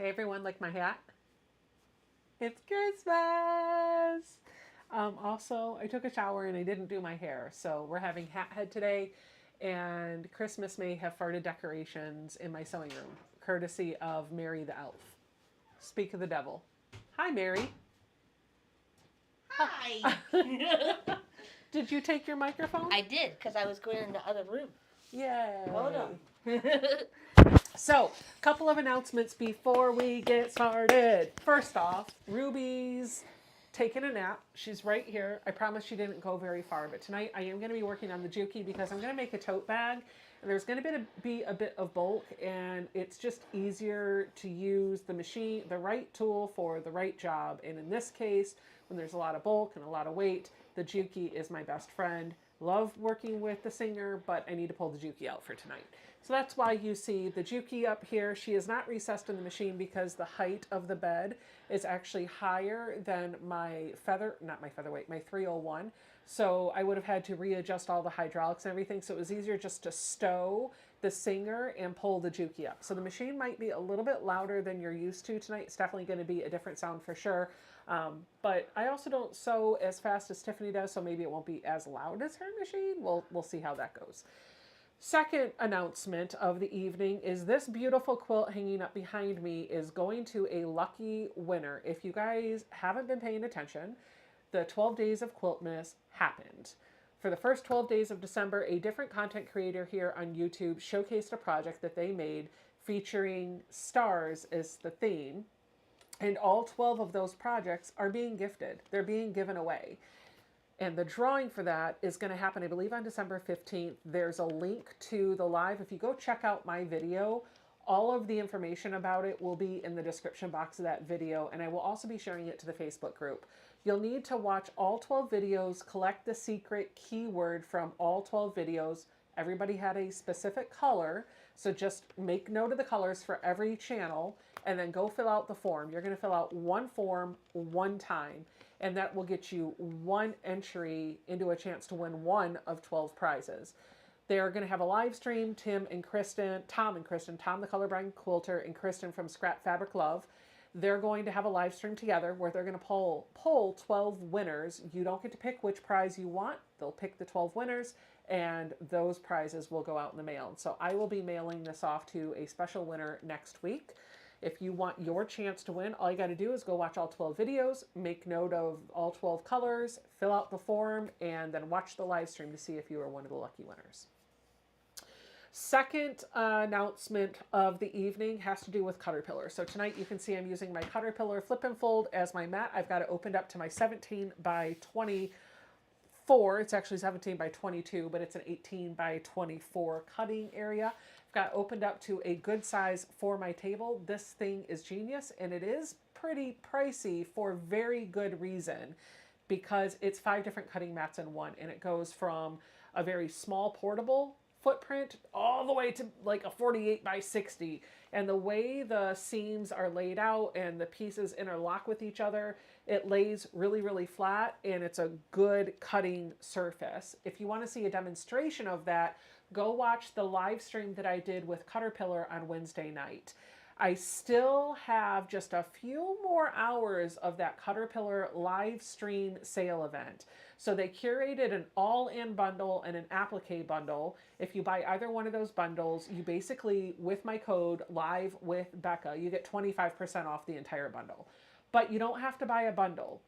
everyone, like my hat? It's Christmas! Also, I took a shower and I didn't do my hair, so we're having Hat Head today, and Christmas may have farted decorations in my sewing room, courtesy of Mary the Elf. Speak of the devil. Hi, Mary. Hi. Did you take your microphone? I did, because I was going in the other room. Yay. Hold on. So, a couple of announcements before we get started. First off, Ruby's taking a nap. She's right here. I promise she didn't go very far, but tonight I am going to be working on the Juki because I'm going to make a tote bag. And there's going to be a bit of bulk, and it's just easier to use the machine, the right tool for the right job. And in this case, when there's a lot of bulk and a lot of weight, the Juki is my best friend. Love working with the Singer, but I need to pull the Juki out for tonight. So that's why you see the Juki up here. She is not recessed in the machine because the height of the bed is actually higher than my my 301. So I would have had to readjust all the hydraulics and everything. So it was easier just to stow the Singer and pull the Juki up. So the machine might be a little bit louder than you're used to tonight. It's definitely going to be a different sound for sure. But I also don't sew as fast as Tiffany does, so maybe it won't be as loud as her machine. We'll see how that goes. Second announcement of the evening is this beautiful quilt hanging up behind me is going to a lucky winner. If you guys haven't been paying attention, the 12 Days of Quilt-mas happened. For the first 12 days of December, a different content creator here on YouTube showcased a project that they made featuring stars as the theme. And all 12 of those projects are being gifted. They're being given away. And the drawing for that is going to happen, I believe, on December 15th. There's a link to the live. If you go check out my video, all of the information about it will be in the description box of that video. And I will also be sharing it to the Facebook group. You'll need to watch all 12 videos, collect the secret keyword from all 12 videos. Everybody had a specific color. So just make note of the colors for every channel and then go fill out the form. You're going to fill out one form one time, and that will get you one entry into a chance to win one of 12 prizes. They're going to have a live stream. Tom the colorblind quilter, and Kristen from Scrap Fabric Love. They're going to have a live stream together where they're going to poll 12 winners. You don't get to pick which prize you want. They'll pick the 12 winners, and those prizes will go out in the mail. So I will be mailing this off to a special winner next week. If you want your chance to win, all you got to do is go watch all 12 videos, make note of all 12 colors, fill out the form, and then watch the live stream to see if you are one of the lucky winners. Second announcement of the evening has to do with Cutterpillar. So tonight you can see I'm using my Cutterpillar Flip and Fold as my mat. I've got it opened up to my 17 by 24. It's actually 17 by 22, but it's an 18 by 24 cutting area. I've got opened up to a good size for my table. This thing is genius, and it is pretty pricey for very good reason because it's 5 different cutting mats in one, and it goes from a very small portable footprint all the way to like a 48 by 60. And the way the seams are laid out and the pieces interlock with each other, it lays really, really flat, and it's a good cutting surface. If you want to see a demonstration of that, go watch the live stream that I did with Cutterpillar on Wednesday night. I still have just a few more hours of that Cutterpillar live stream sale event. So they curated an all-in bundle and an applique bundle. If you buy either one of those bundles, you basically, with my code live with Becca, you get 25% off the entire bundle. But you don't have to buy a bundle.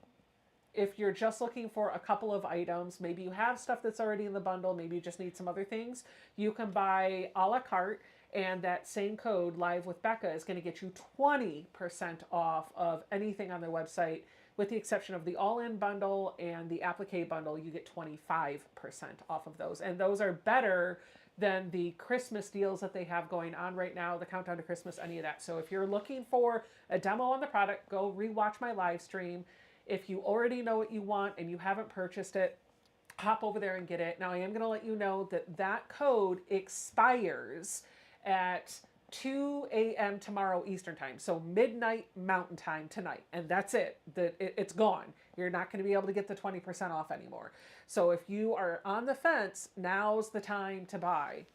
If you're just looking for a couple of items, maybe you have stuff that's already in the bundle, maybe you just need some other things, you can buy a la carte, and that same code, Live with Becca, is going to get you 20% off of anything on their website, with the exception of the all-in bundle and the applique bundle. You get 25% off of those. And those are better than the Christmas deals that they have going on right now, the countdown to Christmas, any of that. So if you're looking for a demo on the product, go rewatch my live stream. If you already know what you want and you haven't purchased it, hop over there and get it. Now I am going to let you know that that code expires at 2 a.m. tomorrow Eastern time. So midnight Mountain time tonight. And that's it. It's gone. You're not going to be able to get the 20% off anymore. So if you are on the fence, now's the time to buy.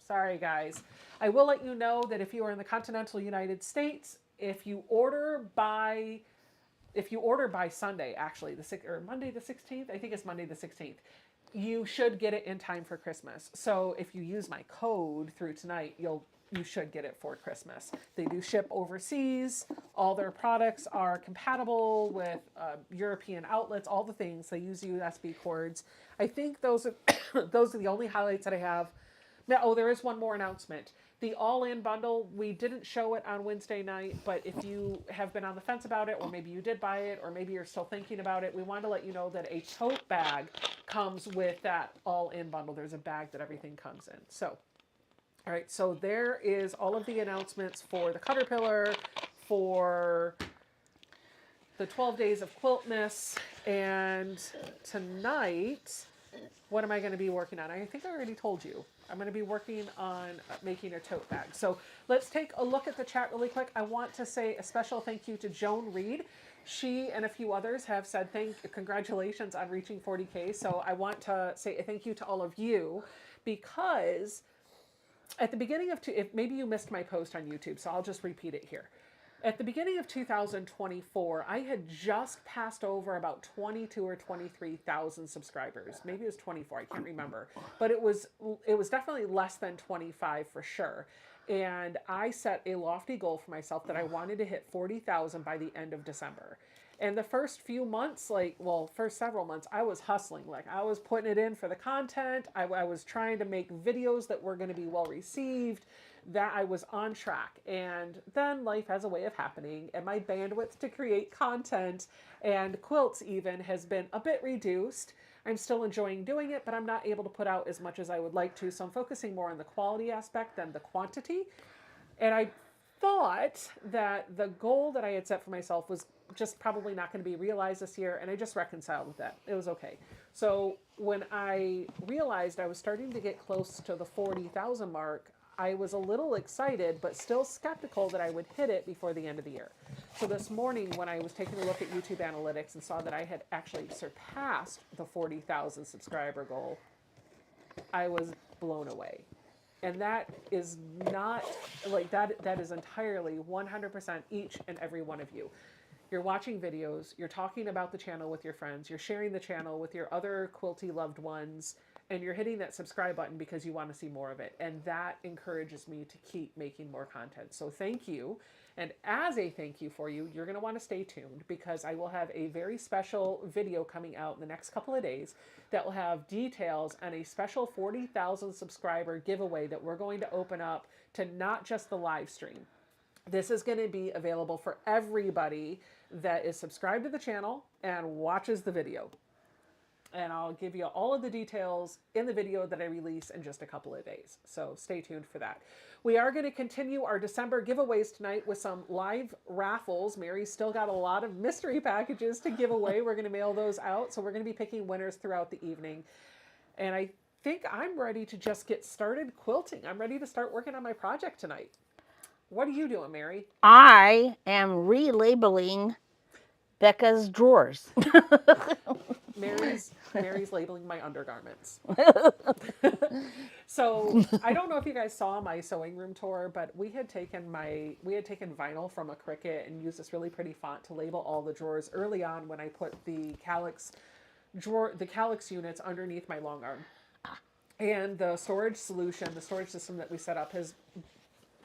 Sorry, guys. I will let you know that if you are in the continental United States, if you order by Sunday, actually or Monday the 16th, I think it's Monday the 16th, you should get it in time for Christmas. So if you use my code through tonight, you should get it for Christmas. They do ship overseas. All their products are compatible with European outlets, all the things. They use USB cords. I think those are those are the only highlights that I have. Now, oh, there is one more announcement. The all-in bundle, we didn't show it on Wednesday night, but if you have been on the fence about it, or maybe you did buy it, or maybe you're still thinking about it, we want to let you know that a tote bag comes with that all-in bundle. There's a bag that everything comes in. So, all right, so there is all of the announcements for the Cutterpillar, for the 12 Days of Quilt-mas, and tonight, what am I going to be working on? I think I already told you. I'm going to be working on making a tote bag. So let's take a look at the chat really quick. I want to say a special thank you to Joan Reed. She and a few others have said congratulations on reaching 40K. So I want to say a thank you to all of you, because at the beginning of, if maybe you missed my post on YouTube, so I'll just repeat it here. At the beginning of 2024, I had just passed over about 22 or 23,000 subscribers. Maybe it was 24, I can't remember. But it was definitely less than 25 for sure. And I set a lofty goal for myself that I wanted to hit 40,000 by the end of December. And the first few months, first several months, I was hustling. Like, I was putting it in for the content. I was trying to make videos that were going to be well received, that I was on track. And then life has a way of happening, and my bandwidth to create content and quilts even has been a bit reduced. I'm still enjoying doing it, but I'm not able to put out as much as I would like to. So I'm focusing more on the quality aspect than the quantity. And I thought that the goal that I had set for myself was just probably not going to be realized this year, and I just reconciled with that. It was okay. So when I realized I was starting to get close to the 40,000 mark, I was a little excited, but still skeptical that I would hit it before the end of the year. So this morning, when I was taking a look at YouTube analytics and saw that I had actually surpassed the 40,000 subscriber goal, I was blown away. And that is not like that is entirely 100% each and every one of you. You're watching videos, you're talking about the channel with your friends, you're sharing the channel with your other quilty loved ones, and you're hitting that subscribe button because you want to see more of it. And that encourages me to keep making more content. So thank you. And as a thank you for you, you're going to want to stay tuned, because I will have a very special video coming out in the next couple of days that will have details on a special 40,000 subscriber giveaway that we're going to open up to not just the live stream. This is going to be available for everybody that is subscribed to the channel and watches the video. And I'll give you all of the details in the video that I release in just a couple of days. So stay tuned for that. We are going to continue our December giveaways tonight with some live raffles. Mary's still got a lot of mystery packages to give away. We're going to mail those out. So we're going to be picking winners throughout the evening. And I think I'm ready to just get started quilting. I'm ready to start working on my project tonight. What are you doing, Mary? I am relabeling Becca's drawers. Mary's labeling my undergarments. So I don't know if you guys saw my sewing room tour, but we had taken vinyl from a Cricut and used this really pretty font to label all the drawers early on when I put the calyx units underneath my long arm. And the storage system that we set up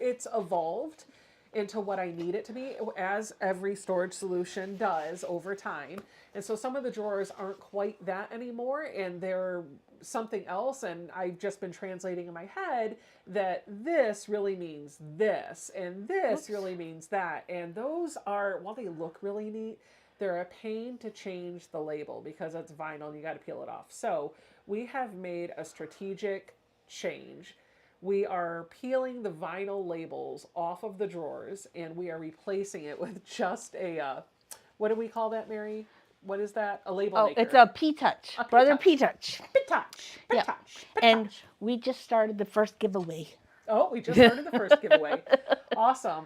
it's evolved into what I need it to be, as every storage solution does over time. And so some of the drawers aren't quite that anymore, and they're something else. And I've just been translating in my head that this really means this, and this really means that. And those are, while they look really neat, they're a pain to change the label because it's vinyl and you got to peel it off. So we have made a strategic change. We are peeling the vinyl labels off of the drawers, and we are replacing it with just a, what do we call that, Mary? What is that? A label maker. Oh, it's a P-Touch. Brother P-Touch. P-Touch. Yep. And we just started the first giveaway. Oh, we just started the first giveaway. Awesome.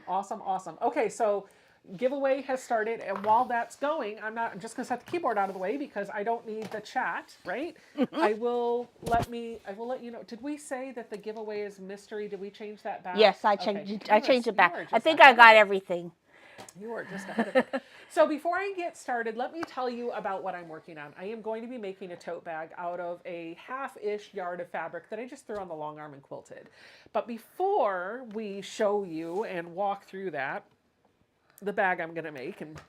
Okay, so giveaway has started, and while that's going, I'm just going to set the keyboard out of the way because I don't need the chat, right? I will let you know. Did we say that the giveaway is mystery? Did we change that back? Yes, I changed it back. I think I got everything. You are just ahead of it. So before I get started, let me tell you about what I'm working on. I am going to be making a tote bag out of a half-ish yard of fabric that I just threw on the long arm and quilted. But before we show you and walk through that, the bag I'm going to make, and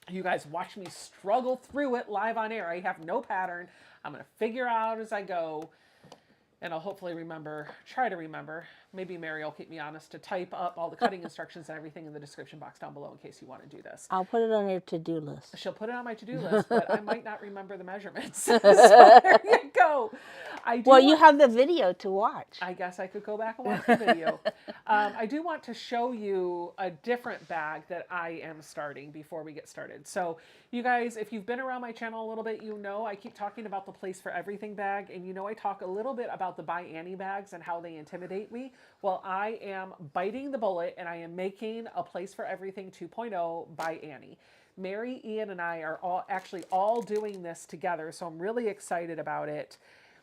you guys watch me struggle through it live on air. I have no pattern. I'm going to figure out as I go, and I'll hopefully try to remember. Maybe Mary will keep me honest to type up all the cutting instructions and everything in the description box down below in case you want to do this. I'll put it on your to-do list. She'll put it on my to-do list, but I might not remember the measurements. So there you go. You have the video to watch. I guess I could go back and watch the video. I do want to show you a different bag that I am starting before we get started. So you guys, if you've been around my channel a little bit, you know I keep talking about the Place for Everything bag, and you know I talk a little bit about the By Annie bags and how they intimidate me. Well, I am biting the bullet, and I am making a Place for Everything 2.0 by Annie. Mary, Ian, and I are all doing this together, so I'm really excited about it.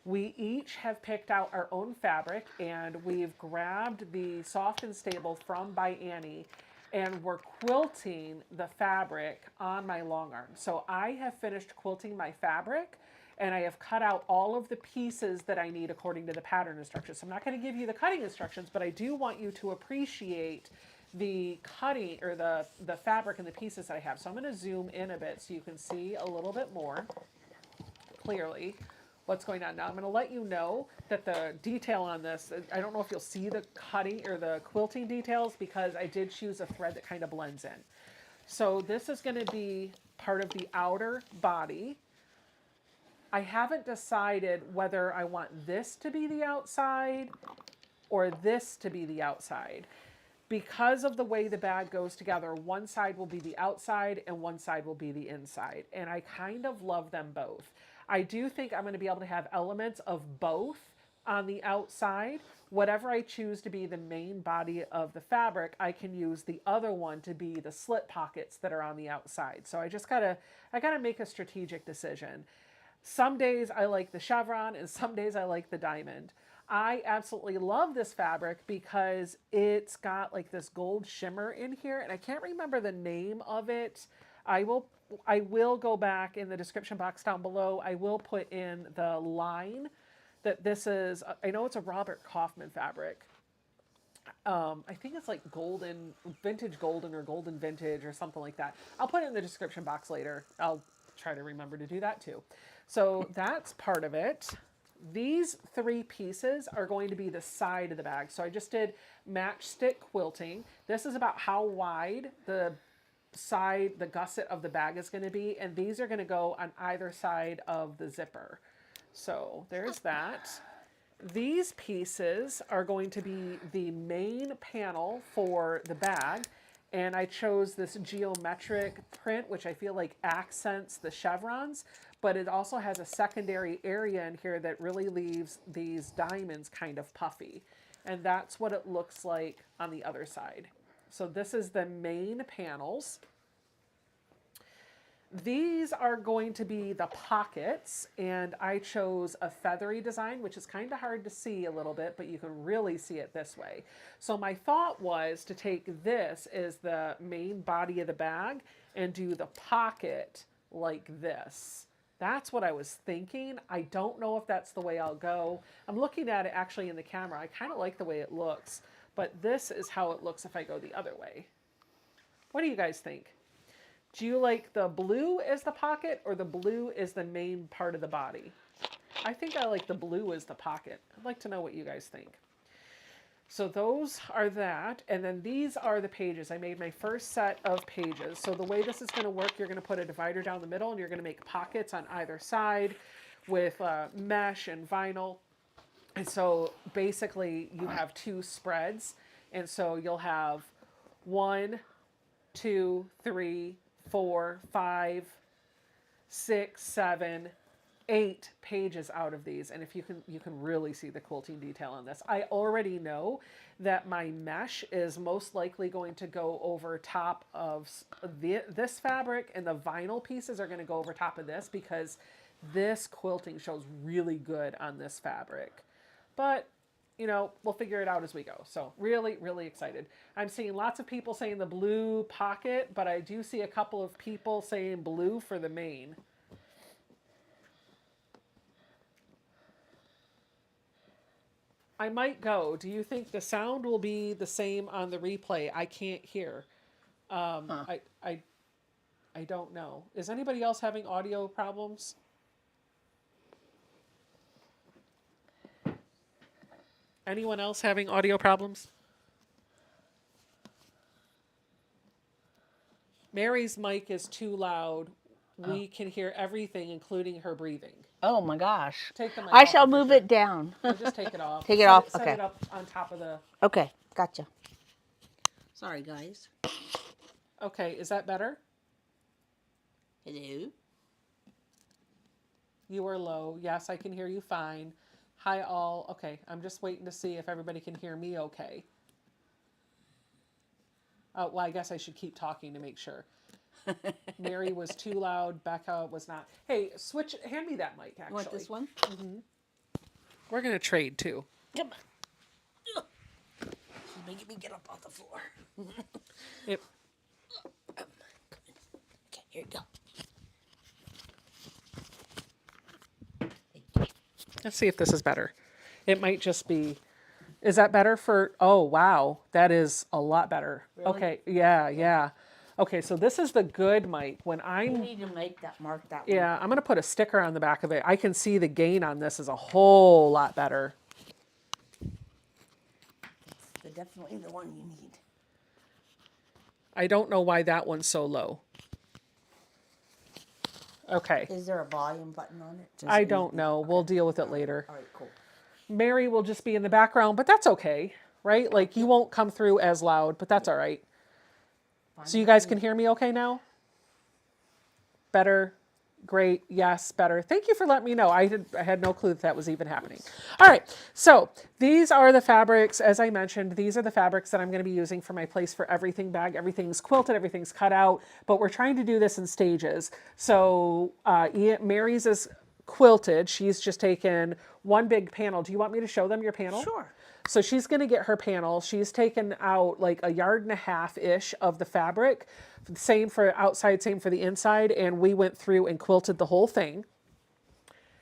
We each have picked out our own fabric, and we've grabbed the Soft and Stable from By Annie, and we're quilting the fabric on my long arm. So I have finished quilting my fabric, and I have cut out all of the pieces that I need according to the pattern instructions. So I'm not going to give you the cutting instructions, but I do want you to appreciate the cutting or the fabric and the pieces that I have. So I'm going to zoom in a bit so you can see a little bit more clearly what's going on. Now I'm going to let you know that the detail on this, I don't know if you'll see the cutting or the quilting details because I did choose a thread that kind of blends in. So this is going to be part of the outer body. I haven't decided whether I want this to be the outside or this to be the outside. Because of the way the bag goes together, one side will be the outside and one side will be the inside. And I kind of love them both. I do think I'm going to be able to have elements of both on the outside. Whatever I choose to be the main body of the fabric, I can use the other one to be the slit pockets that are on the outside. So I gotta make a strategic decision. Some days I like the chevron and some days I like the diamond. I absolutely love this fabric because it's got like this gold shimmer in here, and I can't remember the name of it. I will go back in the description box down below. I will put in the line that this is. I know it's a Robert Kaufman fabric. I think it's like vintage golden or golden vintage or something like that. I'll put it in the description box later. I'll try to remember to do that too. So that's part of it. These three pieces are going to be the side of the bag. So I just did matchstick quilting. This is about how wide the gusset of the bag is going to be. And these are going to go on either side of the zipper. So there's that. These pieces are going to be the main panel for the bag. And I chose this geometric print, which I feel like accents the chevrons, but it also has a secondary area in here that really leaves these diamonds kind of puffy. And that's what it looks like on the other side. So this is the main panels. These are going to be the pockets, and I chose a feathery design, which is kind of hard to see a little bit, but you can really see it this way. So my thought was to take this as the main body of the bag and do the pocket like this. That's what I was thinking. I don't know if that's the way I'll go. I'm looking at it actually in the camera. I kind of like the way it looks, but this is how it looks if I go the other way. What do you guys think? Do you like the blue as the pocket or the blue as the main part of the body? I think I like the blue as the pocket. I'd like to know what you guys think. So those are that. And then these are the pages. I made my first set of pages. So the way this is going to work, you're going to put a divider down the middle and you're going to make pockets on either side with mesh and vinyl. And so basically you have two spreads. And so you'll have 1, 2, 3, 4, 5, 6, 7, 8 pages out of these. And if you can really see the quilting detail on this. I already know that my mesh is most likely going to go over top of this fabric, and the vinyl pieces are going to go over top of this because this quilting shows really good on this fabric. But you know, we'll figure it out as we go. So really, really excited. I'm seeing lots of people saying the blue pocket, but I do see a couple of people saying blue for the main. I might go. Do you think the sound will be the same on the replay? I can't hear. I don't know. Is anybody else having audio problems? Anyone else having audio problems? Mary's mic is too loud. We can hear everything, including her breathing. Oh my gosh. Take the mic I off shall for move sure. it down. Or just take it off. Take it off? Set Okay. it up on top of the... Okay, gotcha. Sorry, guys. Okay, is that better? Hello? You are low. Yes, I can hear you fine. Hi, all. Okay, I'm just waiting to see if everybody can hear me okay. Well, I guess I should keep talking to make sure. Mary was too loud. Becca was not. Hey, switch. Hand me that mic, actually. You want this one? We're going to trade, too. Come on. She's making me get up off the floor. Yep. Okay, here you go. Let's see if this is better. It might just be... Is that better for... Oh, wow. That is a lot better. Really? Okay, yeah. Okay, so this is the good mic. When You I'm... need to make that mark that one. Yeah, I'm going to put a sticker on the back of it. I can see the gain on this is a whole lot better. It's definitely the one you need. I don't know why that one's so low. Okay. Is there a volume button on it? Does I it don't need- know. okay. We'll deal with it later. All right, cool. Mary will just be in the background, but that's okay, right? Like, you won't come through as loud, but that's all right. So you guys can hear me okay now? Better? Great. Yes, better. Thank you for letting me know. I had no clue that was even happening. All right. So these are the fabrics. As I mentioned, these are the fabrics that I'm going to be using for my Place for Everything bag. Everything's quilted, everything's cut out, but we're trying to do this in stages. So Mary's is quilted. She's just taken one big panel. Do you want me to show them your panel? Sure. So she's going to get her panel. She's taken out like 1.5 yards-ish of the fabric. Same for outside, same for the inside. And we went through and quilted the whole thing.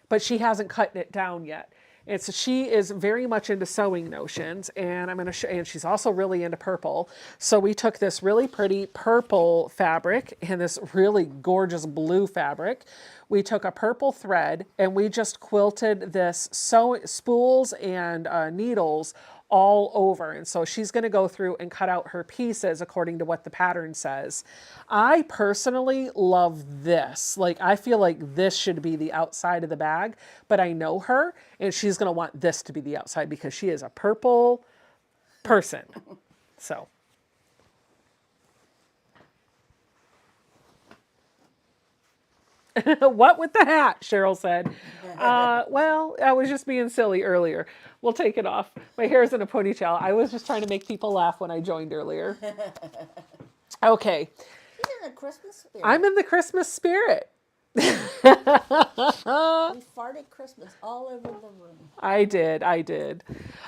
But she hasn't cut it down yet. And so she is very much into sewing notions. And I'm going to show, and she's also really into purple. So we took this really pretty purple fabric and this really gorgeous blue fabric. We took a purple thread and we just quilted this spools and needles all over. And so she's going to go through and cut out her pieces according to what the pattern says. I personally love this. Like, I feel like this should be the outside of the bag, but I know her and she's going to want this to be the outside because she is a purple person. So. What with the hat, Cheryl said. Well, I was just being silly earlier. We'll take it off. My hair's in a ponytail. I was just trying to make people laugh when I joined earlier. Okay. You're in the Christmas spirit. I'm in the Christmas spirit. We farted Christmas all over the room. I did.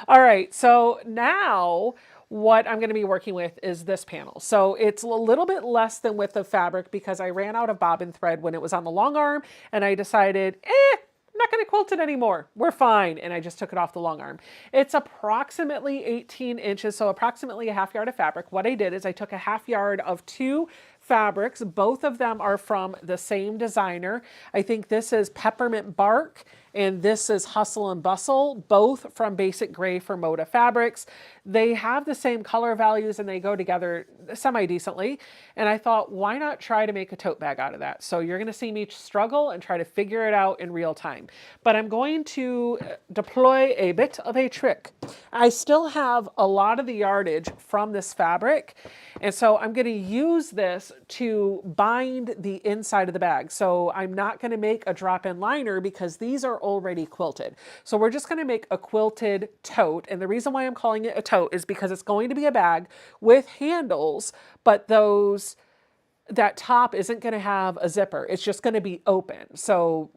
All right. So now what I'm going to be working with is this panel. So it's a little bit less than width of fabric because I ran out of bobbin thread when it was on the long arm and I decided, I'm not going to quilt it anymore. We're fine. And I just took it off the long arm. It's approximately 18 inches, so approximately 1/2 yard of fabric. What I did is I took 1/2 yard of 2 fabrics. Both of them are from the same designer. I think this is Peppermint Bark and this is Hustle and Bustle, both from Basic Gray for Moda Fabrics. They have the same color values and they go together semi-decently. And I thought, why not try to make a tote bag out of that? So you're going to see me struggle and try to figure it out in real time. But I'm going to deploy a bit of a trick. I still have a lot of the yardage from this fabric. And so I'm going to use this to bind the inside of the bag. So I'm not going to make a drop-in liner because these are already quilted. So we're just going to make a quilted tote. And the reason why I'm calling it a tote is because it's going to be a bag with handles, but that top isn't going to have a zipper. It's just going to be open. So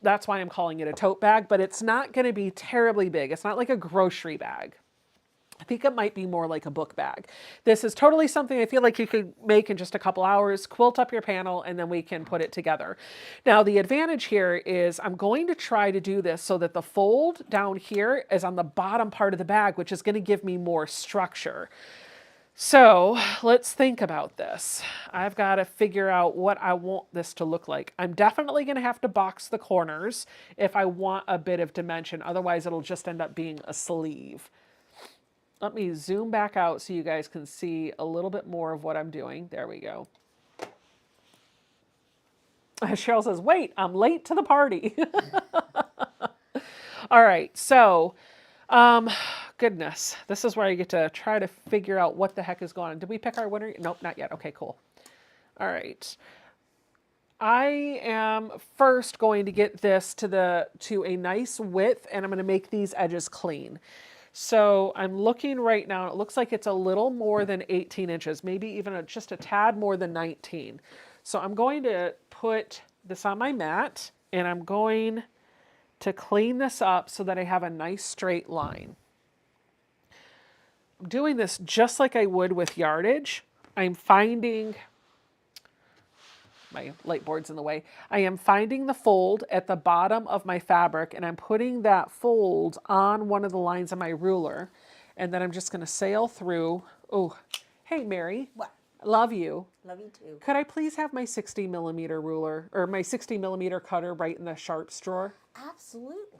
That's why I'm calling it a tote bag, but it's not going to be terribly big. It's not like a grocery bag. I think it might be more like a book bag. This is totally something I feel like you could make in just a couple hours, quilt up your panel, and then we can put it together. Now, the advantage here is I'm going to try to do this so that the fold down here is on the bottom part of the bag, which is going to give me more structure. So let's think about this. I've got to figure out what I want this to look like. I'm definitely going to have to box the corners if I want a bit of dimension. Otherwise, it'll just end up being a sleeve. Let me zoom back out so you guys can see a little bit more of what I'm doing. There we go. Cheryl says, wait, I'm late to the party. All right, so, goodness, this is where I get to try to figure out what the heck is going on. Did we pick our winner? Nope, not yet. Okay, cool. All right. I am first going to get this to a nice width, and I'm going to make these edges clean. So I'm looking right now, it looks like it's a little more than 18 inches, maybe even just a tad more than 19. So I'm going to put this on my mat, and I'm going to clean this up so that I have a nice straight line. I'm doing this just like I would with yardage. I'm finding, my light board's in the way. I am finding the fold at the bottom of my fabric, and I'm putting that fold on one of the lines of my ruler. And then I'm just going to sail through. Oh, hey, Mary. What? Love you. Love you too. Could I please have my 60 millimeter ruler or my 60 millimeter cutter right in the sharps drawer? Absolutely.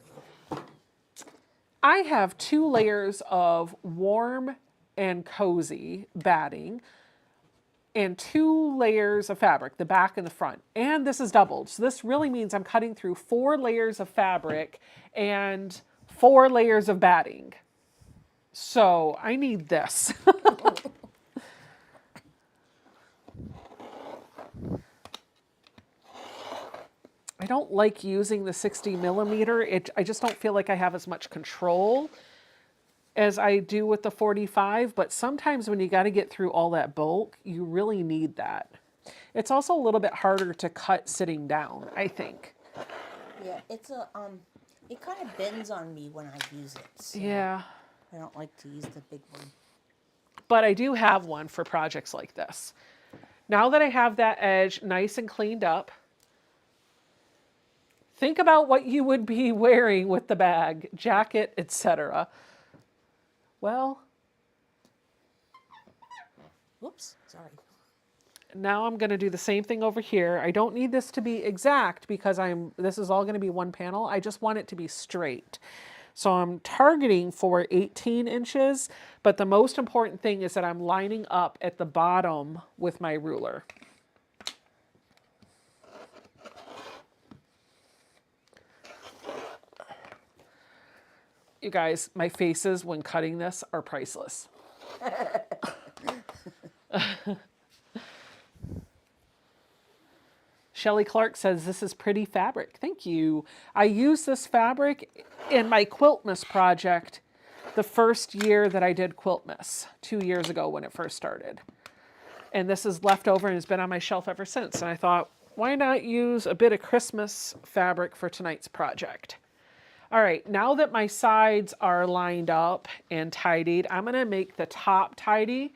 I have 2 layers of warm and cozy batting and 2 layers of fabric, the back and the front. And this is doubled. So this really means I'm cutting through 4 layers of fabric and 4 layers of batting. So I need this. I don't like using the 60 millimeter. I just don't feel like I have as much control as I do with the 45, but sometimes when you got to get through all that bulk, you really need that. It's also a little bit harder to cut sitting down, I think. Yeah, it's a it kind of bends on me when I use it. So Yeah. I don't like to use the big one. But I do have one for projects like this. Now that I have that edge nice and cleaned up, think about what you would be wearing with the bag, jacket, etc. Well, Whoops, sorry. now I'm going to do the same thing over here. I don't need this to be exact because this is all going to be one panel. I just want it to be straight. So I'm targeting for 18 inches, but the most important thing is that I'm lining up at the bottom with my ruler. You guys, my faces when cutting this are priceless. Shelley Clark says, this is pretty fabric. Thank you. I used this fabric in my Quilt-mas project the first year that I did Quilt-mas, 2 years ago when it first started. And this is left over and has been on my shelf ever since. And I thought, why not use a bit of Christmas fabric for tonight's project? All right, now that my sides are lined up and tidied, I'm gonna make the top tidy.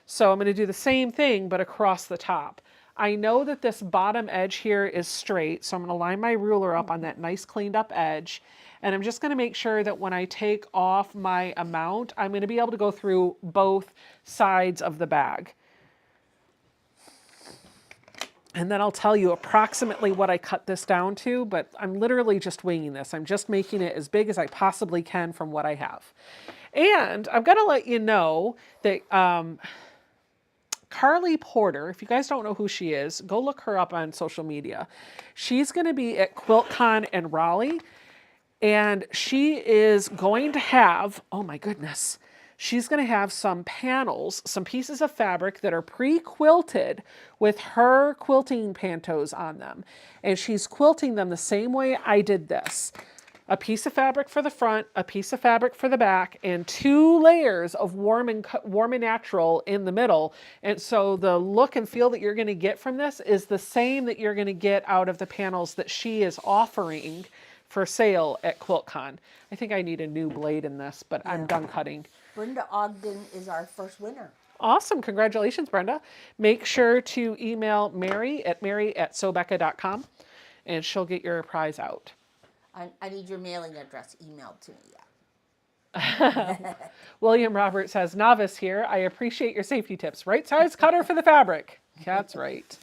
So I'm gonna do the same thing, but across the top. I know that this bottom edge here is straight, so I'm gonna line my ruler up on that nice cleaned up edge. And I'm just gonna make sure that when I take off my amount, I'm gonna be able to go through both sides of the bag. And then I'll tell you approximately what I cut this down to, but I'm literally just winging this. I'm just making it as big as I possibly can from what I have. And I've got to let you know that Carly Porter, if you guys don't know who she is, go look her up on social media. She's going to be at QuiltCon in Raleigh, and she is going to have, oh my goodness, she's going to have some panels, some pieces of fabric that are pre-quilted with her quilting pantos on them. And she's quilting them the same way I did this. a piece of fabric for the front, a piece of fabric for the back, and 2 layers of warm and natural in the middle. And so the look and feel that you're going to get from this is the same that you're going to get out of the panels that she is offering for sale at QuiltCon. I think I need a new blade in this, but I'm done cutting. Brenda Ogden is our first winner. Awesome. Congratulations, Brenda. Make sure to email mary@sobecca.com and she'll get your prize out. I need your mailing address emailed to me. William Roberts says, novice here. I appreciate your safety tips. Right size cutter for the fabric. That's right.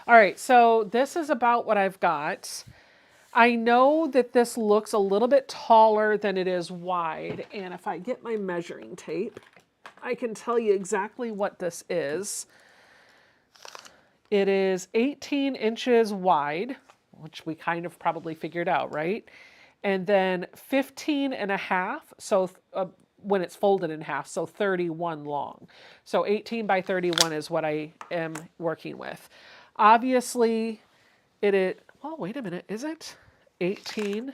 All right. So this is about what I've got. I know that this looks a little bit taller than it is wide. And if I get my measuring tape, I can tell you exactly what this is. It is 18 inches wide, which we kind of probably figured out, right? And then 15 and a half, so when it's folded in half, so 31 long. So 18 by 31 is what I am working with. Obviously, well, wait a minute, is it 18?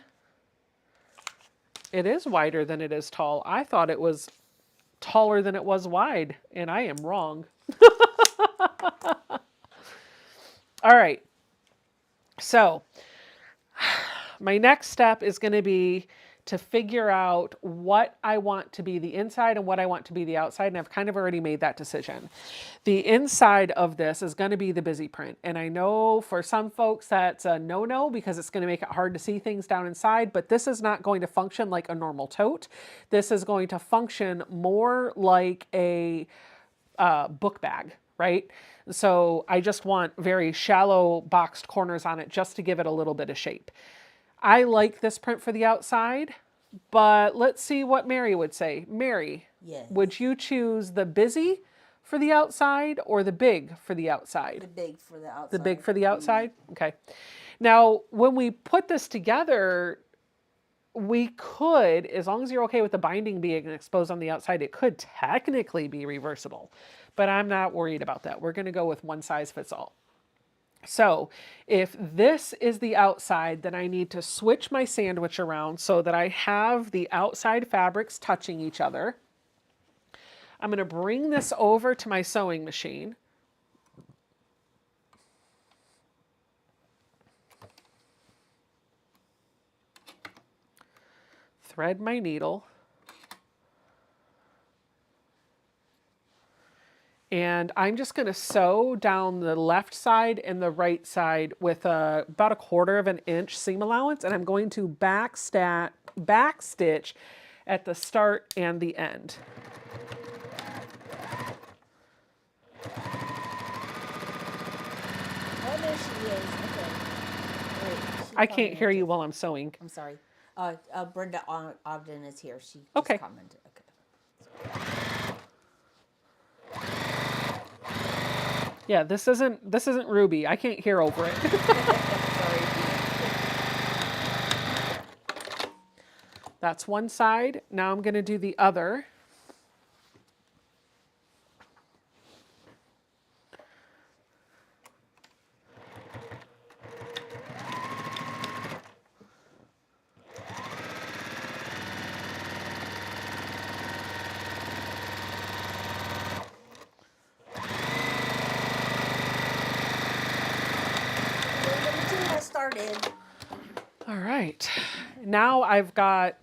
It is wider than it is tall. I thought it was taller than it was wide, and I am wrong. All right. So my next step is going to be to figure out what I want to be the inside and what I want to be the outside. And I've kind of already made that decision. The inside of this is going to be the busy print. And I know for some folks that's a no-no because it's going to make it hard to see things down inside, but this is not going to function like a normal tote. This is going to function more like a book bag, right? So I just want very shallow boxed corners on it just to give it a little bit of shape. I like this print for the outside, but let's see what Mary would say. Mary, Yes. Would you choose the busy for the outside or the big for the outside? The big for the outside. The big for the outside? Okay. Now, when we put this together, we could, as long as you're okay with the binding being exposed on the outside, it could technically be reversible, but I'm not worried about that. We're going to go with one size fits all. So if this is the outside, then I need to switch my sandwich around so that I have the outside fabrics touching each other. I'm going to bring this over to my sewing machine. Thread my needle. And I'm just going to sew down the left side and the right side with about 1/4 of an inch seam allowance. And I'm going to back stitch at the start and the end. Oh, there she is. Okay. Wait, I can't hear you while I'm sewing. I'm sorry. Brenda Ogden is here. She just Okay. commented. Okay. Yeah, this isn't Ruby. I can't hear over it. Sorry. That's one side. Now I'm going to do the other. Started. All right. Now I've got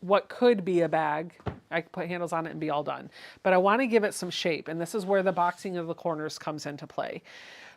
what could be a bag. I can put handles on it and be all done. But I want to give it some shape, and this is where the boxing of the corners comes into play.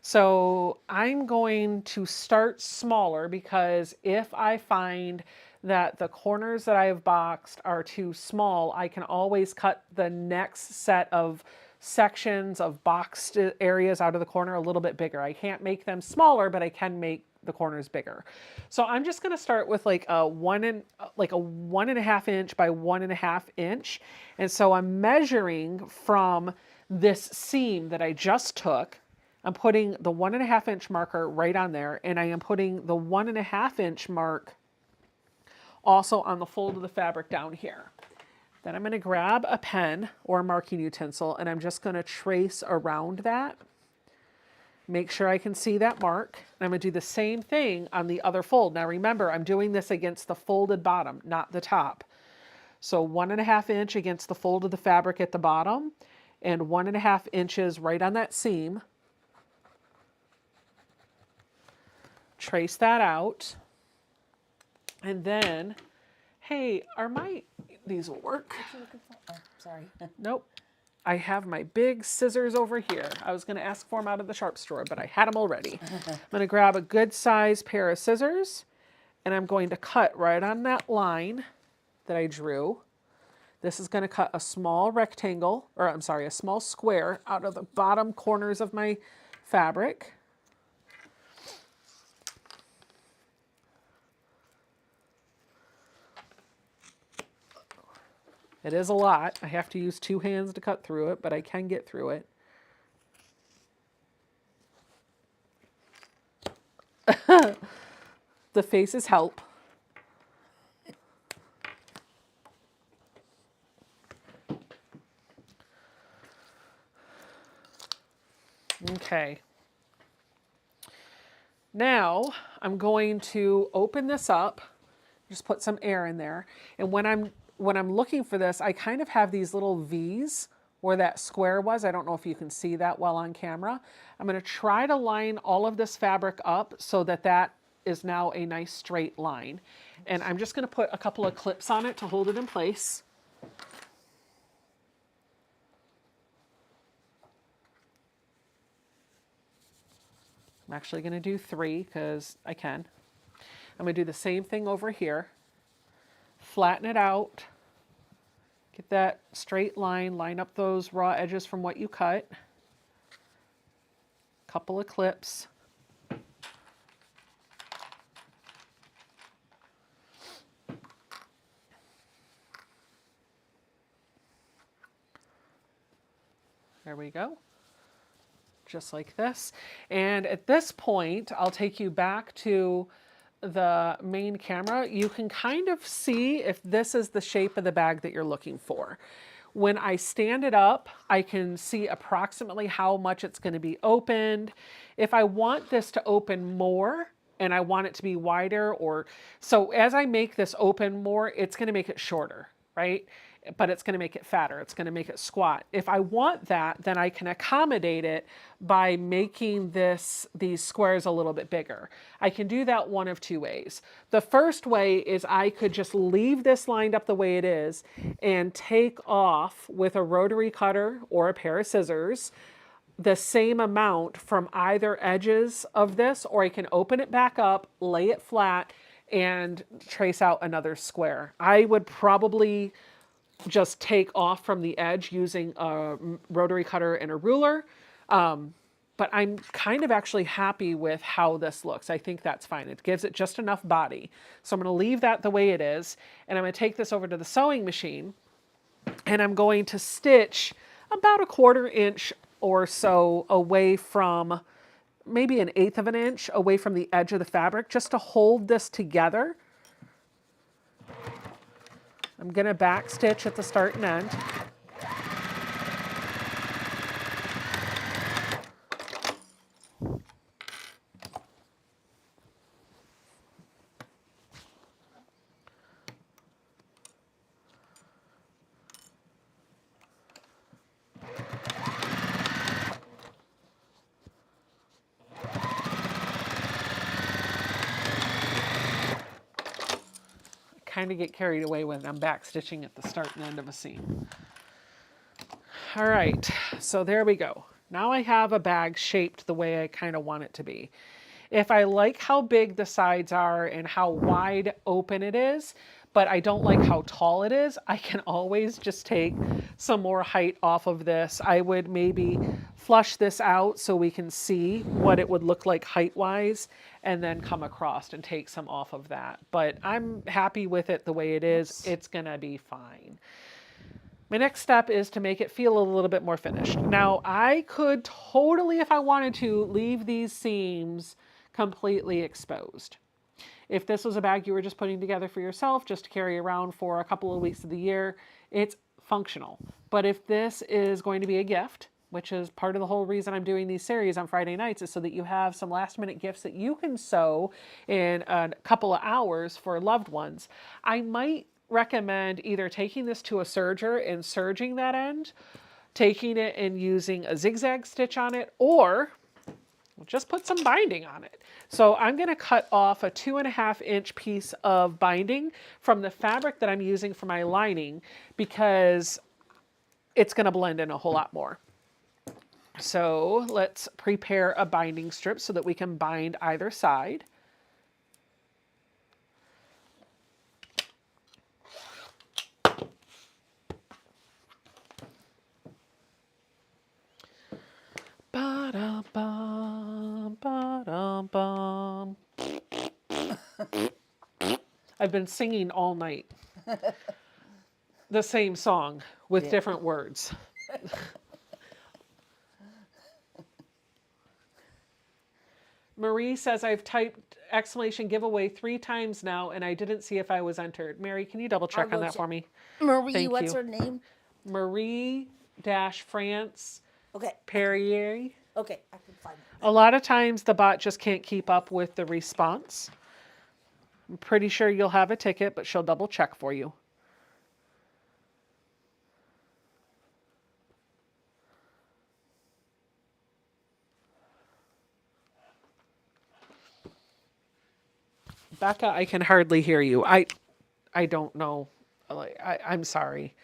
So I'm going to start smaller because if I find that the corners that I have boxed are too small, I can always cut the next set of sections of boxed areas out of the corner a little bit bigger. I can't make them smaller, but I can make the corners bigger. So I'm just going to start with like a 1.5 inch by 1.5 inch. And so I'm measuring from this seam that I just took. I'm putting the 1.5 inch marker right on there, and I am putting the 1.5 inch mark also on the fold of the fabric down here. Then I'm going to grab a pen or a marking utensil, and I'm just going to trace around that. Make sure I can see that mark. And I'm going to do the same thing on the other fold. Now remember, I'm doing this against the folded bottom, not the top. So 1.5 inch against the fold of the fabric at the bottom and 1.5 inches right on that seam. Trace that out. And then, hey, these will work. What you looking for? Oh, sorry. Nope. I have my big scissors over here. I was going to ask for them out of the sharps drawer, but I had them already. I'm going to grab a good size pair of scissors, and I'm going to cut right on that line that I drew. This is going to cut a small rectangle, or I'm sorry, a small square out of the bottom corners of my fabric. It is a lot. I have to use 2 hands to cut through it, but I can get through it. The faces help. Okay. Now I'm going to open this up, just put some air in there. And when I'm looking for this, I kind of have these little V's where that square was. I don't know if you can see that well on camera. I'm going to try to line all of this fabric up so that that is now a nice straight line. And I'm just going to put a couple of clips on it to hold it in place. I'm actually going to do 3 because I can. I'm going to do the same thing over here. Flatten it out. Get that straight line. Line up those raw edges from what you cut. Couple of clips. There we go. Just like this. And at this point, I'll take you back to the main camera. You can kind of see if this is the shape of the bag that you're looking for. When I stand it up, I can see approximately how much it's going to be opened. If I want this to open more and I want it to be wider, so as I make this open more, it's going to make it shorter, right? But it's going to make it fatter. It's going to make it squat. If I want that, then I can accommodate it by making these squares a little bit bigger. I can do that one of 2 ways. The first way is I could just leave this lined up the way it is and take off with a rotary cutter or a pair of scissors the same amount from either edges of this, or I can open it back up, lay it flat, and trace out another square. I would probably just take off from the edge using a rotary cutter and a ruler. But I'm kind of actually happy with how this looks. I think that's fine. It gives it just enough body. So I'm going to leave that the way it is. And I'm going to take this over to the sewing machine. And I'm going to stitch about 1/4 inch or so away from, maybe 1/8 of an inch away from the edge of the fabric, just to hold this together. I'm going to back stitch at the start and end. Kind of get carried away when I'm back stitching at the start and end of a seam. All right, so there we go. Now I have a bag shaped the way I kind of want it to be. If I like how big the sides are and how wide open it is, but I don't like how tall it is, I can always just take some more height off of this. I would maybe flush this out so we can see what it would look like height-wise, and then come across and take some off of that. But I'm happy with it the way it is. It's gonna be fine. My next step is to make it feel a little bit more finished. Now, I could totally, if I wanted to, leave these seams completely exposed. If this was a bag you were just putting together for yourself, just to carry around for a couple of weeks of the year, it's functional. But if this is going to be a gift, which is part of the whole reason I'm doing these series on Friday nights, is so that you have some last minute gifts that you can sew in a couple of hours for loved ones. I might recommend either taking this to a serger and serging that end, taking it and using a zigzag stitch on it, or just put some binding on it. So I'm going to cut off a 2.5 inch piece of binding from the fabric that I'm using for my lining, because it's going to blend in a whole lot more. So let's prepare a binding strip so that we can bind either side. Ba-dum-bum, ba-dum-bum. I've been singing all night the same song with different words. Marie says, I've typed exclamation giveaway 3 times now and I didn't see if I was entered. Mary, can you double check on that for me? Marie, Thank what's you. her name? Marie-France Okay. Perrier. Okay, I can find it. A lot of times the bot just can't keep up with the response. I'm pretty sure you'll have a ticket, but she'll double check for you. Becca, I can hardly hear you. I don't know. I'm sorry.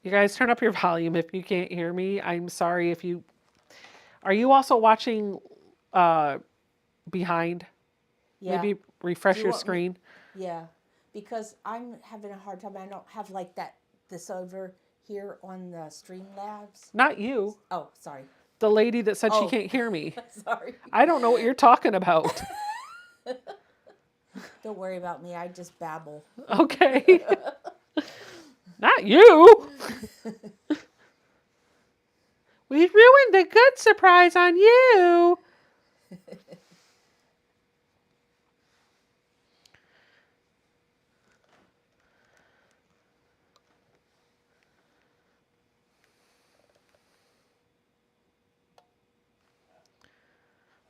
You guys turn up your volume if you can't hear me. I'm sorry if you... Are you also watching behind? Yeah. Maybe refresh Do you your want me- screen. Yeah, because I'm having a hard time. I don't have like this over here on the Streamlabs. Not you. Oh, sorry. The lady that said she Oh. can't hear me. Sorry. I don't know what you're talking about. Don't worry about me. I just babble. Okay. Not you. We ruined the good surprise on you.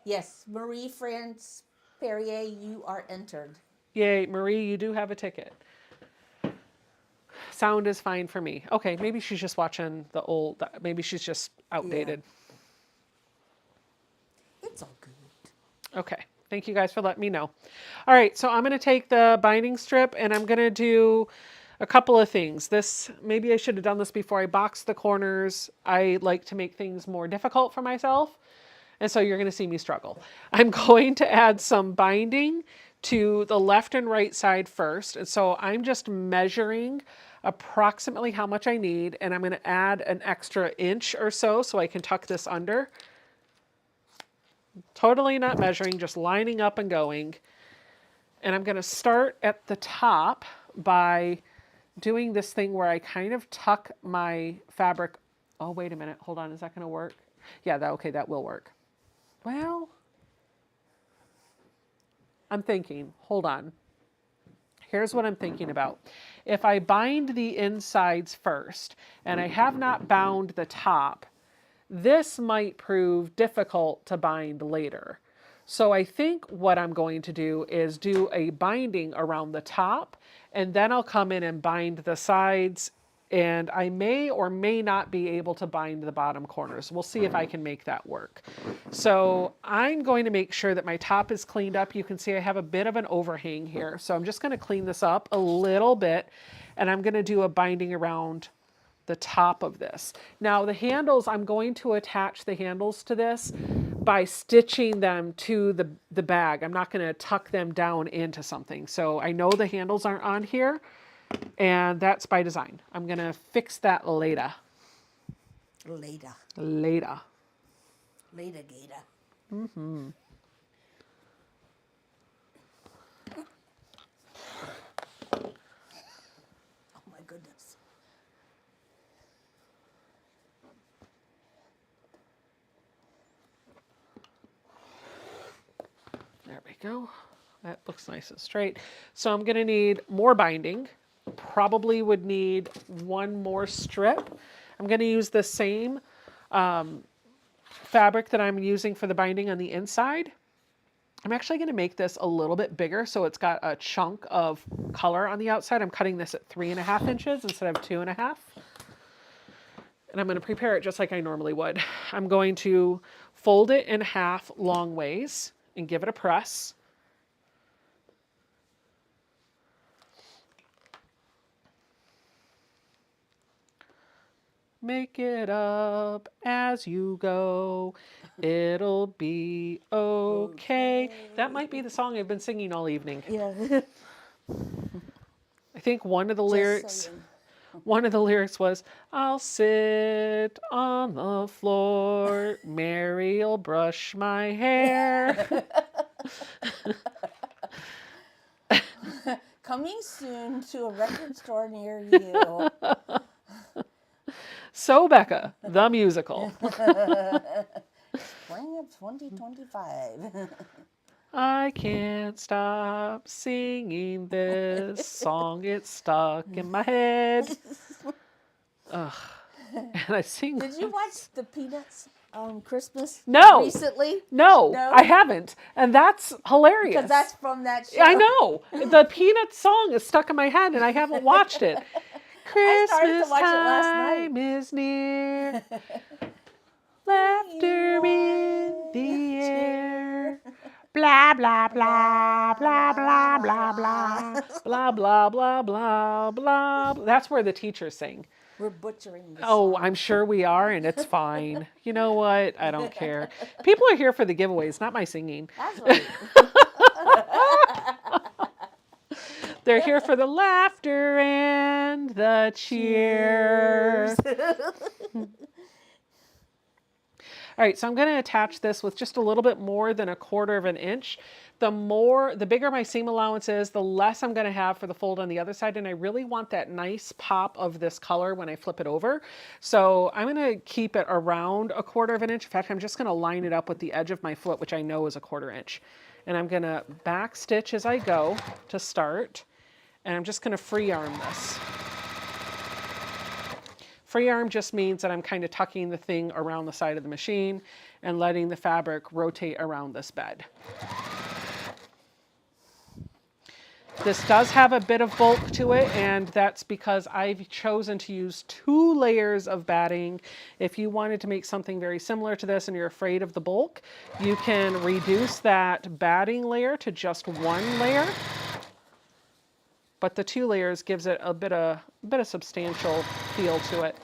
Yes, Marie France Perrier, you are entered. Yay, Marie, you do have a ticket. Sound is fine for me. Okay, maybe she's just watching the old, maybe she's just outdated. Yeah. It's all good. Okay, thank you guys for letting me know. All right, so I'm going to take the binding strip and I'm going to do a couple of things. Maybe I should have done this before I boxed the corners. I like to make things more difficult for myself. And so you're going to see me struggle. I'm going to add some binding to the left and right side first. And so I'm just measuring approximately how much I need. And I'm going to add an extra inch or so I can tuck this under. Totally not measuring, just lining up and going. And I'm going to start at the top by doing this thing where I kind of tuck my fabric. Oh, wait a minute. Hold on. Is that going to work? Yeah, okay, that will work. Well, I'm thinking, hold on. Here's what I'm thinking about. If I bind the insides first, and I have not bound the top, this might prove difficult to bind later. So I think what I'm going to do is do a binding around the top, and then I'll come in and bind the sides, and I may or may not be able to bind the bottom corners. We'll see if I can make that work. So I'm going to make sure that my top is cleaned up. You can see I have a bit of an overhang here. So I'm just going to clean this up a little bit, and I'm going to do a binding around the top of this. Now the handles, I'm going to attach the handles to this by stitching them to the bag. I'm not going to tuck them down into something. So I know the handles aren't on here, and that's by design. I'm going to fix that later. Later. Later. Later, Gator. Mm-hmm. Oh my goodness. There we go. That looks nice and straight. So I'm going to need more binding. Probably would need one more strip. I'm going to use the same fabric that I'm using for the binding on the inside. I'm actually going to make this a little bit bigger so it's got a chunk of color on the outside. I'm cutting this at 3.5 inches instead of 2.5. And I'm going to prepare it just like I normally would. I'm going to fold it in half long ways and give it a press. Make it up as you go. It'll be okay. That might be the song I've been singing all evening. Yeah. I think one of the lyrics was, I'll sit on the floor, Mary'll brush my hair. Coming soon to a record store near you. So Becca, the musical. Spring of 2025. I can't stop singing this song. It's stuck in my head. Ugh. And I sing. Did you watch the Peanuts Christmas No. recently? No, No? I haven't. And that's hilarious. Because that's from that show. I know. The Peanuts song is stuck in my head and I haven't watched it. Christmas watch it last night. time is near. Laughter in the air. Blah, blah, blah, blah, blah, blah, blah. Blah, blah, blah, blah, blah. That's where the teachers sing. We're butchering this. Oh, I'm sure we are, and it's fine. You know what? I don't care. People are here for the giveaways, not my singing. That's right. They're here for the laughter and the cheers. All right, so I'm going to attach this with just a little bit more than 1/4 inch. The bigger my seam allowance is, the less I'm going to have for the fold on the other side, and I really want that nice pop of this color when I flip it over. So I'm going to keep it around 1/4 inch. In fact, I'm just going to line it up with the edge of my foot, which I know is 1/4 inch. And I'm going to back stitch as I go to start, and I'm just going to free arm this. Free arm just means that I'm kind of tucking the thing around the side of the machine and letting the fabric rotate around this bed. This does have a bit of bulk to it, and that's because I've chosen to use 2 layers of batting. If you wanted to make something very similar to this and you're afraid of the bulk, you can reduce that batting layer to just 1 layer. But the 2 layers gives it a bit of substantial feel to it.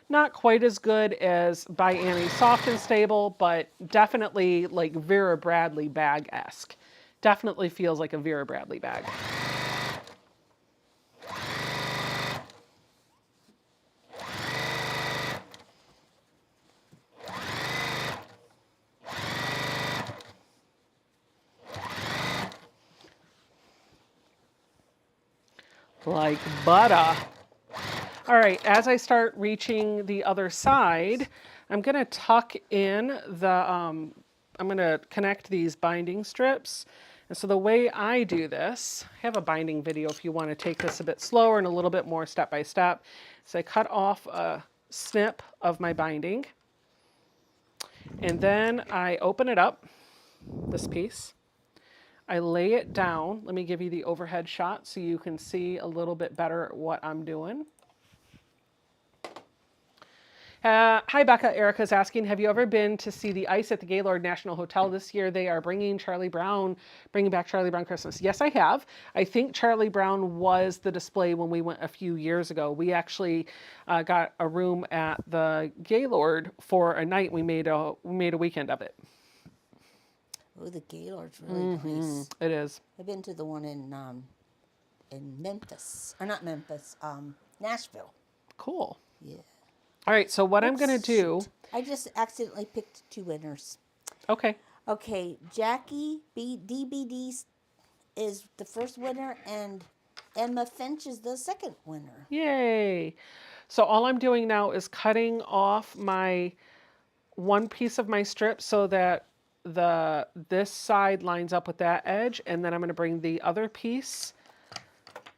Not quite as good as by Annie Soft and Stable, but definitely like Vera Bradley bag-esque. Definitely feels like a Vera Bradley bag. Like butter. All right, as I start reaching the other side, I'm going to tuck in the, I'm going to connect these binding strips. And so the way I do this, I have a binding video if you want to take this a bit slower and a little bit more step by step. So I cut off a snip of my binding, and then I open it up, this piece. I lay it down. Let me give you the overhead shot so you can see a little bit better what I'm doing. Hi, Becca. Erica's asking, have you ever been to see the ice at the Gaylord National Hotel this year? They are bringing back Charlie Brown Christmas. Yes, I have. I think Charlie Brown was the display when we went a few years ago. We actually got a room at the Gaylord for a night. We made a weekend of it. Oh, the Gaylord's really nice. It is. I've been to the one in Memphis, or not Memphis, Nashville. Cool. Yeah. All right, so what I'm going to do... I just accidentally picked 2 winners. Okay. Okay, Jackie DBD is the first winner, and Emma Finch is the second winner. Yay. So all I'm doing now is cutting off my one piece of my strip so that this side lines up with that edge, and then I'm going to bring the other piece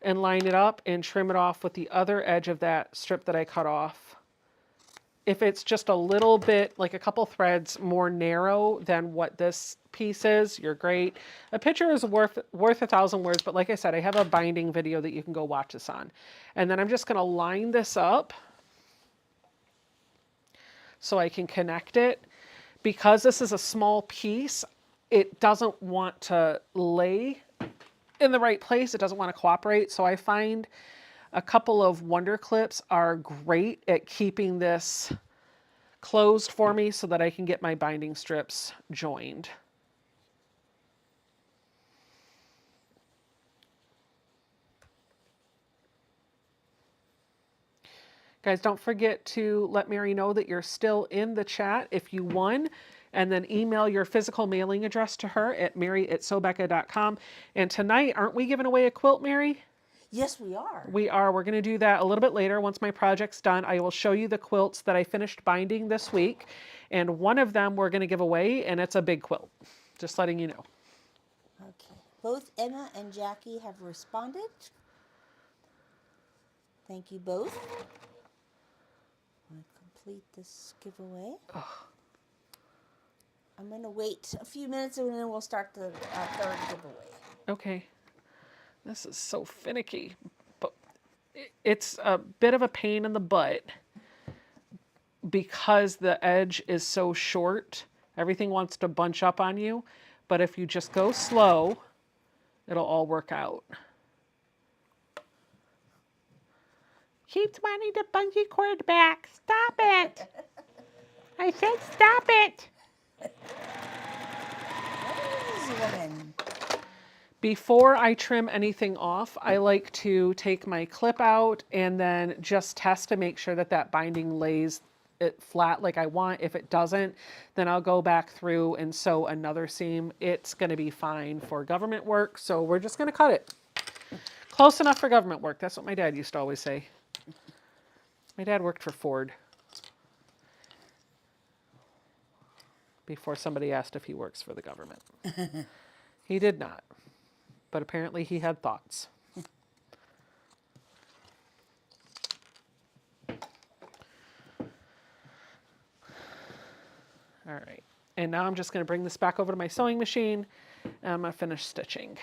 and line it up and trim it off with the other edge of that strip that I cut off. if it's just a little bit, like a couple threads more narrow than what this piece is, you're great. A picture is worth 1,000 words, but like I said, I have a binding video that you can go watch this on. And then I'm just gonna line this up so I can connect it. Because this is a small piece, it doesn't want to lay in the right place. It doesn't want to cooperate. So I find a couple of Wonder Clips are great at keeping this closed for me so that I can get my binding strips joined. Guys, don't forget to let Mary know that you're still in the chat if you won, and then email your physical mailing address to her at mary@sewbecca.com. And tonight, aren't we giving away a quilt, Mary? Yes, we are. We are. We're going to do that a little bit later. Once my project's done, I will show you the quilts that I finished binding this week. And one of them we're going to give away, and it's a big quilt. Just letting you know. Okay. Both Emma and Jackie have responded. Thank you both. I'm going to complete this giveaway. Oh. I'm going to wait a few minutes and then we'll start the third giveaway. Okay. This is so finicky, but it's a bit of a pain in the butt because the edge is so short. Everything wants to bunch up on you, but if you just go slow, it'll all work out. Keeps wanting to bungee cord back. Stop it. I said stop it. Woman. Before I trim anything off, I like to take my clip out and then just test to make sure that that binding lays it flat like I want. If it doesn't, then I'll go back through and sew another seam. It's going to be fine for government work, so we're just going to cut it. Close enough for government work. That's what my dad used to always say. My dad worked for Ford. Before somebody asked if he works for the government. He did not. But apparently he had thoughts. All right. And now I'm just going to bring this back over to my sewing machine and I'm going to finish stitching.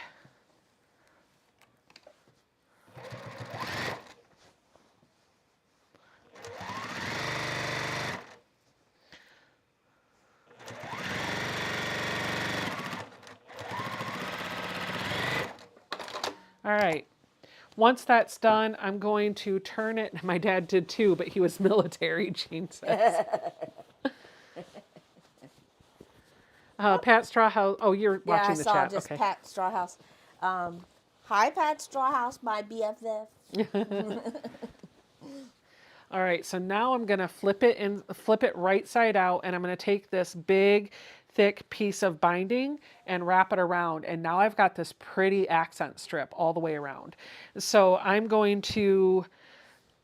All right. Once that's done, I'm going to turn it. My dad did too, but he was military, Jean says. Pat Strawhouse. Oh, you're watching the chat. Yeah, I saw just okay. Pat Strawhouse. Hi, Pat Strawhouse, my BFF. All right, so now I'm going to flip it right side out, and I'm going to take this big, thick piece of binding and wrap it around. And now I've got this pretty accent strip all the way around. So I'm going to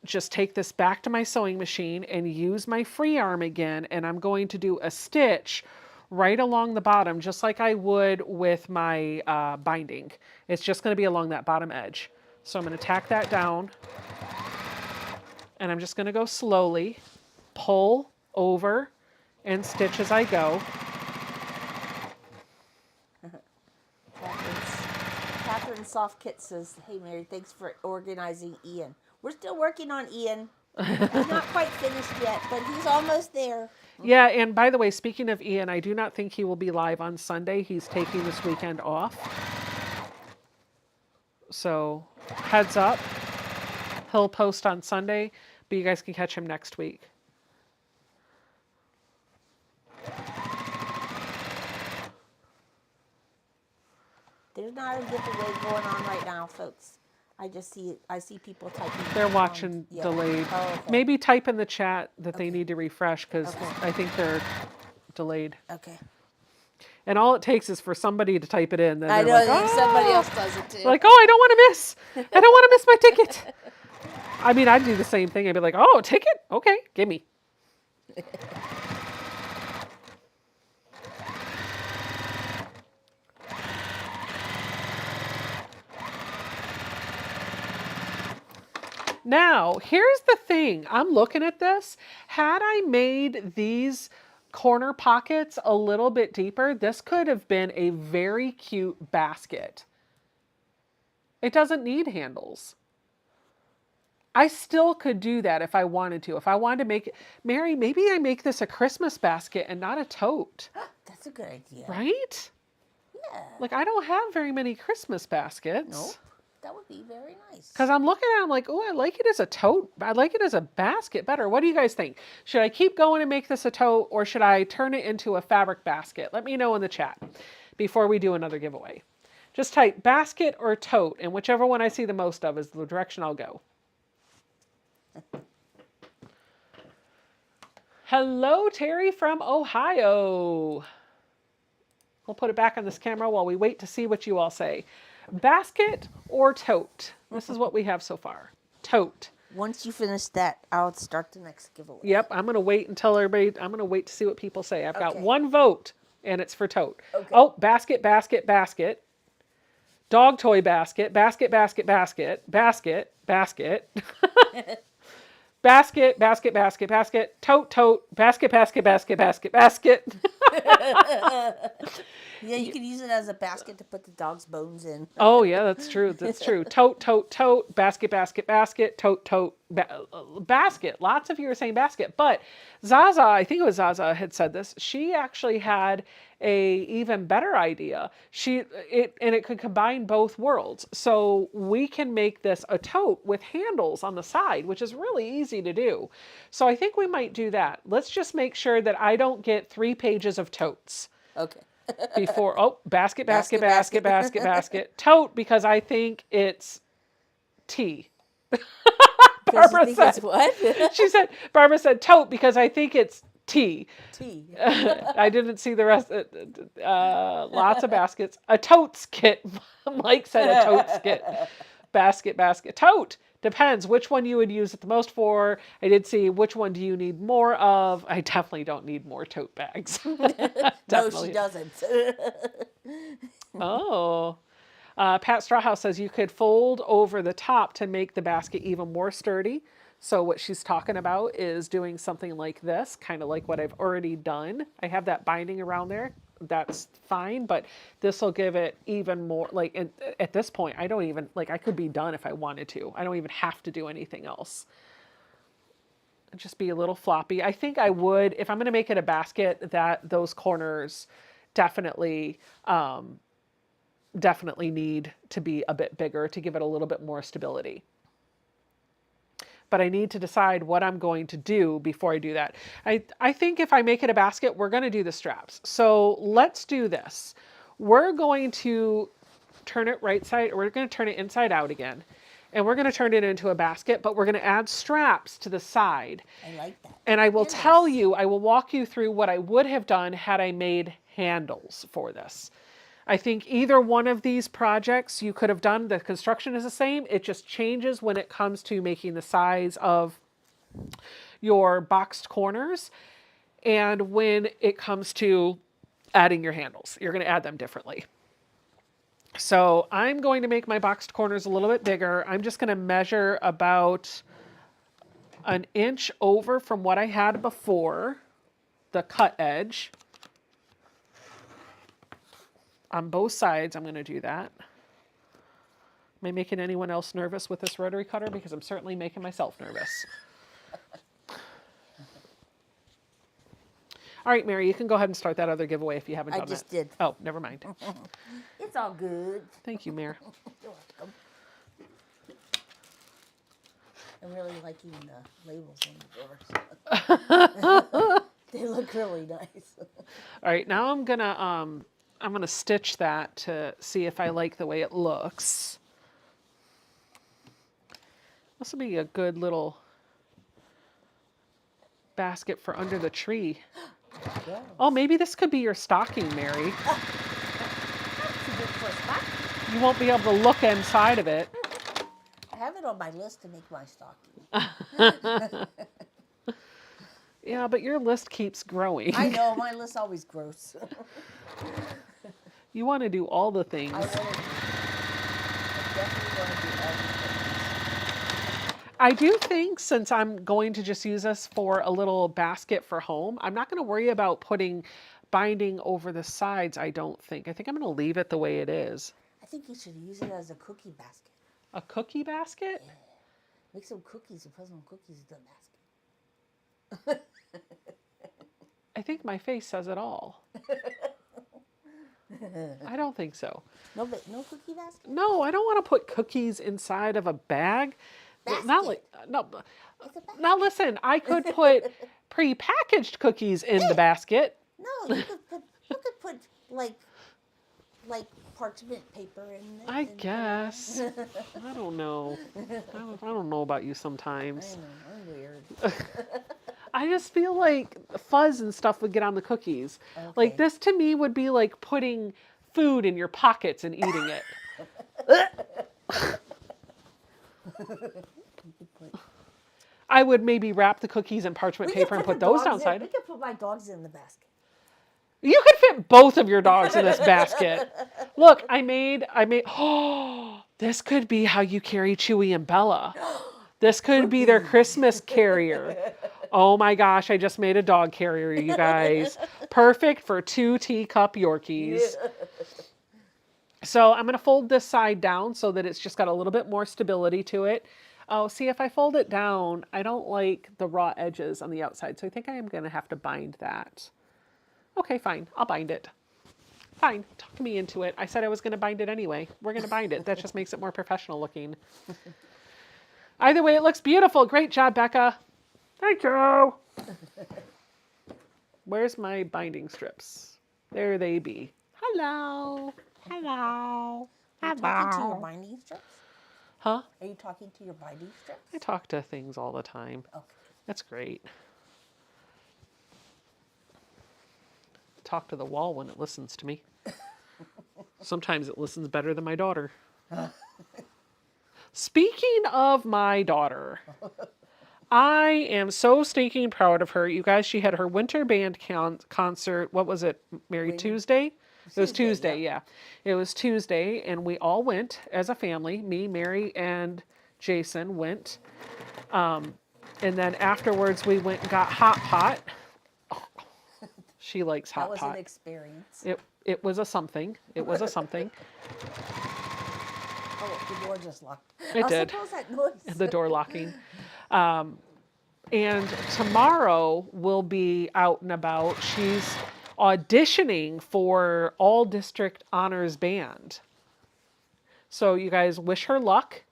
just take this back to my sewing machine and use my free arm again, and I'm going to do a stitch right along the bottom, just like I would with my binding. It's just going to be along that bottom edge. So I'm going to tack that down. And I'm just going to go slowly, pull over, and stitch as I go. Catherine Soft Kit says, hey Mary, thanks for organizing Ian. We're still working on Ian. He's not quite finished yet, but he's almost there. Yeah, and by the way, speaking of Ian, I do not think he will be live on Sunday. He's taking this weekend off. So, heads up. He'll post on Sunday, but you guys can catch him next week. There's not a giveaway going on right now, folks. I see people typing. They're watching delayed. Oh, okay. Maybe type in the chat that they need to refresh because I think they're delayed. Okay. And all it takes is for somebody to type it in. Then I know, like, and somebody else does it too. Like, oh, I don't want to miss. I don't want to miss my ticket. I mean, I'd do the same thing. I'd be like, oh, ticket? Okay, give me. Now, here's the thing. I'm looking at this. Had I made these corner pockets a little bit deeper, this could have been a very cute basket. It doesn't need handles. I still could do that if I wanted to. If I wanted to make it, Mary, maybe I make this a Christmas basket and not a tote. That's a good idea. Right? Yeah. Like, I don't have very many Christmas baskets. Nope. That would be very nice. Because I'm looking at it, I'm like, oh, I like it as a tote. I like it as a basket better. What do you guys think? Should I keep going and make this a tote, or should I turn it into a fabric basket? Let me know in the chat before we do another giveaway. Just type basket or tote, and whichever one I see the most of is the direction I'll go. Hello, Terry from Ohio. We'll put it back on this camera while we wait to see what you all say. Basket or tote? This is what we have so far. Tote. Once you finish that, I'll start the next giveaway. Yep, I'm going to wait until everybody, I'm going to wait to see what people say. I've got Okay. one vote, and it's for tote. Okay. Oh, basket, basket, basket. Dog toy basket, basket, basket, basket, basket, basket. Basket, basket, basket, basket, tote, tote, basket, basket, basket, basket, basket. Yeah, you can use it as a basket to put the dog's bones in. Oh, yeah, that's true. That's true. Tote, tote, tote, basket, basket, basket, tote, tote, basket. Lots of you are saying basket. But Zaza, I think it was Zaza had said this. She actually had a even better idea. It could combine both worlds. So we can make this a tote with handles on the side, which is really easy to do. So I think we might do that. Let's just make sure that I don't get 3 pages of totes. Okay. Before, oh, basket, basket, basket, Basket, basket, basket. Tote, because I think it's tea. Barbara said, what? she said, Barbara said tote because I think it's tea. Tea. I didn't see the rest. Lots of baskets. A totes kit. Mike said a totes kit. Basket, basket. Tote. Depends which one you would use it the most for. I did see which one do you need more of. I definitely don't need more tote bags. No, she doesn't. Oh. Pat Strawhouse says you could fold over the top to make the basket even more sturdy. So what she's talking about is doing something like this, kind of like what I've already done. I have that binding around there. That's fine, but this will give it even more, like at this point, I don't even, like I could be done if I wanted to. I don't even have to do anything else. It'd just be a little floppy. I think I would, if I'm going to make it a basket, that those corners definitely need to be a bit bigger to give it a little bit more stability. But I need to decide what I'm going to do before I do that. I think if I make it a basket, we're going to do the straps. So let's do this. We're going to turn it right side, or we're going to turn it inside out again. And we're going to turn it into a basket, but we're going to add straps to the side. I like that. And I will tell you, I will walk you through what I would have done had I made handles for this. I think either one of these projects you could have done, the construction is the same. It just changes when it comes to making the size of your boxed corners. And when it comes to adding your handles, you're going to add them differently. So I'm going to make my boxed corners a little bit bigger. I'm just going to measure about an inch over from what I had before the cut edge. On both sides, I'm going to do that. Am I making anyone else nervous with this rotary cutter? Because I'm certainly making myself nervous. All right, Mary, you can go ahead and start that other giveaway if you haven't done that. I just did. Oh, never mind. It's all good. Thank you, Mary. You're welcome. I'm really liking the labels on the doors. They look really nice. All right, now I'm gonna stitch that to see if I like the way it looks. This will be a good little basket for under the tree. Yeah. Oh, maybe this could be your stocking, Mary. That's a good first stop. You won't be able to look inside of it. I have it on my list to make my stocking. Yeah, but your list keeps growing. I know, my list always grows. You want to do all the things. I definitely want to do all the things. I do think since I'm going to just use this for a little basket for home, I'm not going to worry about putting binding over the sides, I don't think. I think I'm going to leave it the way it is. I think you should use it as a cookie basket. A cookie basket? Yeah. Make some cookies and put some cookies in the basket. I think my face says it all. I don't think so. No cookie basket? No, I don't want to put cookies inside of a bag. Basket. Not like, no. It's a basket. Now listen, I could put pre-packaged cookies in the basket. No, you could put like parchment paper in it. I guess. I don't know. I don't know about you sometimes. I know, I'm weird. I just feel like fuzz and stuff would get on the cookies. Okay. Like this to me would be like putting food in your pockets and eating it. I would maybe wrap the cookies in parchment paper and put those downside. We could put my dogs in the basket. You could fit both of your dogs in this basket. Look, I made, oh, this could be how you carry Chewy and Bella. This could be their Christmas carrier. Oh my gosh, I just made a dog carrier, you guys. Perfect for 2 teacup Yorkies. Yeah. So I'm going to fold this side down so that it's just got a little bit more stability to it. Oh, see, if I fold it down, I don't like the raw edges on the outside. So I think I am going to have to bind that. Okay, fine. I'll bind it. Fine. Talk me into it. I said I was going to bind it anyway. We're going to bind it. That just makes it more professional looking. Either way, it looks beautiful. Great job, Becca. Thank you. Where's my binding strips? There they be. Hello. Hello. Are you talking to your binding strips? Huh? Are you talking to your binding strips? I talk to things all the time. Okay. That's great. Talk to the wall when it listens to me. Sometimes it listens better than my daughter. Speaking of my daughter, I am so stinking proud of her. You guys, she had her winter band concert. What was it, Mary? Tuesday? It was Tuesday, yeah. It was Tuesday, and we all went as a family. Me, Mary, and Jason went. And then afterwards, we went and got hot pot. She likes hot pot. That was an experience. It was a something. It was a something. Oh, the door just locked. It did. What was that noise? The door locking. And tomorrow we'll be out and about. She's auditioning for All District Honors Band. So you guys wish her luck.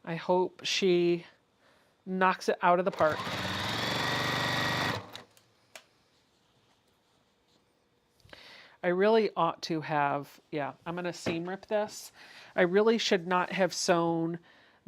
I hope she knocks it out of the park. I really ought to have, yeah, I'm going to seam rip this. I really should not have sewn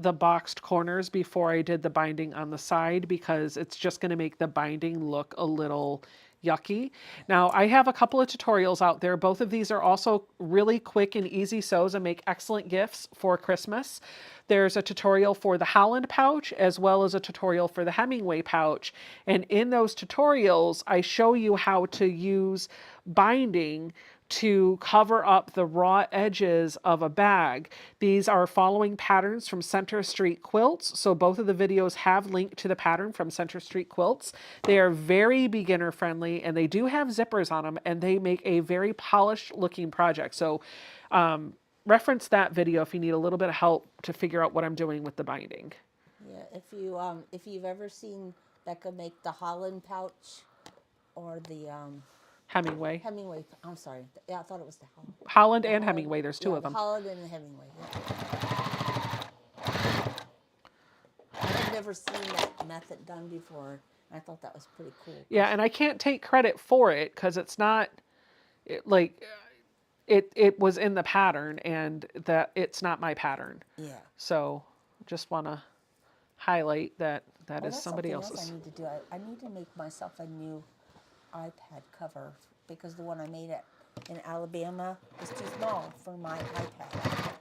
the boxed corners before I did the binding on the side because it's just going to make the binding look a little yucky. Now, I have a couple of tutorials out there. Both of these are also really quick and easy sews and make excellent gifts for Christmas. There's a tutorial for the Holland pouch as well as a tutorial for the Hemingway pouch. And in those tutorials, I show you how to use binding to cover up the raw edges of a bag. These are following patterns from Center Street Quilts. So both of the videos have linked to the pattern from Center Street Quilts. They are very beginner friendly and they do have zippers on them and they make a very polished looking project. So reference that video if you need a little bit of help to figure out what I'm doing with the binding. Yeah, if you've ever seen Becca make the Holland pouch or the Hemingway. I'm sorry. Yeah, I thought it was the Holland. Holland and Hemingway. There's two of them. Holland and the Hemingway. Yeah. I've never seen that method done before. I thought that was pretty cool. Yeah, and I can't take credit for it because it's not it was in the pattern and that it's not my pattern. Yeah. So just want to highlight that is somebody else's. Else I need to do. I need to make myself a new iPad cover because the one I made in Alabama was too small for my iPad.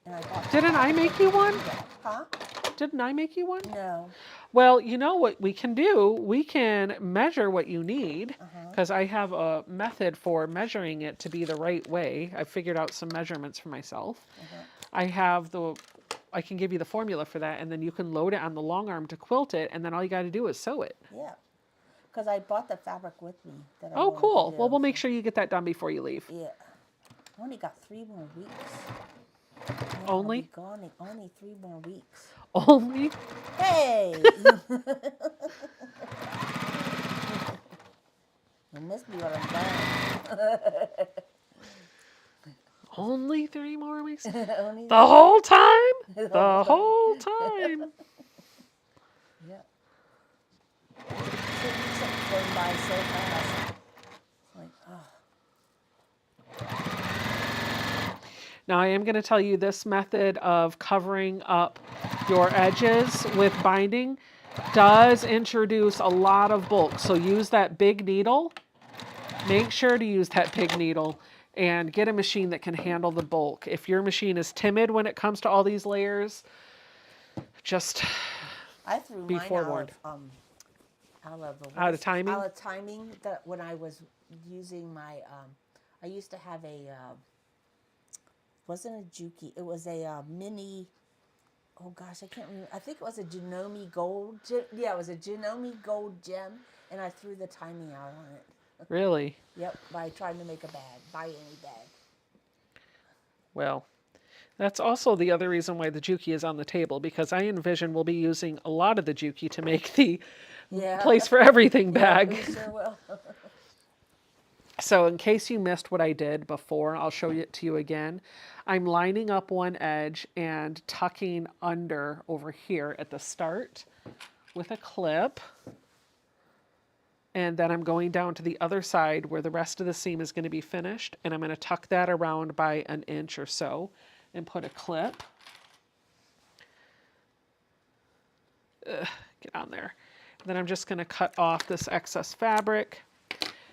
And Didn't I make you one? Huh? Didn't I make you one? No. Well, you know what we can do? We can measure what you need because I have a method for measuring it to be the right way. I figured out some measurements for myself. I have the I can give you the formula for that, and then you can load it on the long arm to quilt it, and then all you got to do is sew it. Yeah. Because I bought the fabric with me that I Oh, wanted cool. to Well, do. we'll make sure you get that done before you leave. Yeah. I only got 3 more weeks. Yeah, Only? I'll be gone in only 3 more weeks. Only? Hey! You'll miss me when I'm gone. Only 3 more weeks? Only The whole time? The whole time. Yeah. 2 weeks have flown by so fast. Like, oh. Now, I am going to tell you this method of covering up your edges with binding does introduce a lot of bulk. So use that big needle. Make sure to use that big needle and get a machine that can handle the bulk. If your machine is timid when it comes to all these layers, just I threw be mine forewarned. out of timing? Out of timing. That when I was using my, I used to have a, wasn't a Juki. It was a mini. Oh gosh, I can't remember. I think it was a Janome Gold. Yeah, it was a Janome Gold gem, and I threw the timing out on it. Really? Yep, by trying to make a bag, buy any bag. Well, that's also the other reason why the Juki is on the table, because I envision we'll be using a lot of the Juki to make the place for everything bag. Yeah, we sure will. So in case you missed what I did before, I'll show it to you again. I'm lining up one edge and tucking under over here at the start with a clip. And then I'm going down to the other side where the rest of the seam is going to be finished. And I'm going to tuck that around by an inch or so and put a clip. Get on there. And then I'm just going to cut off this excess fabric.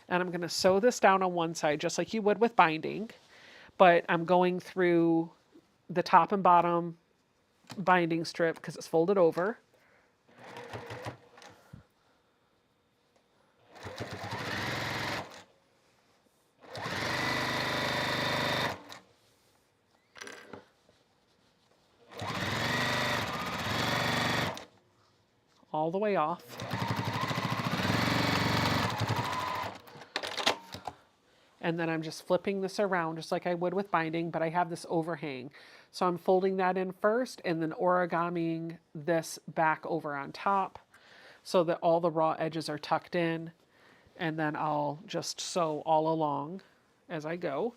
And I'm going to sew this down on one side just like you would with binding. But I'm going through the top and bottom binding strip because it's folded over. All the way off. And then I'm just flipping this around just like I would with binding, but I have this overhang. So I'm folding that in first and then origamiing this back over on top so that all the raw edges are tucked in. And then I'll just sew all along as I go.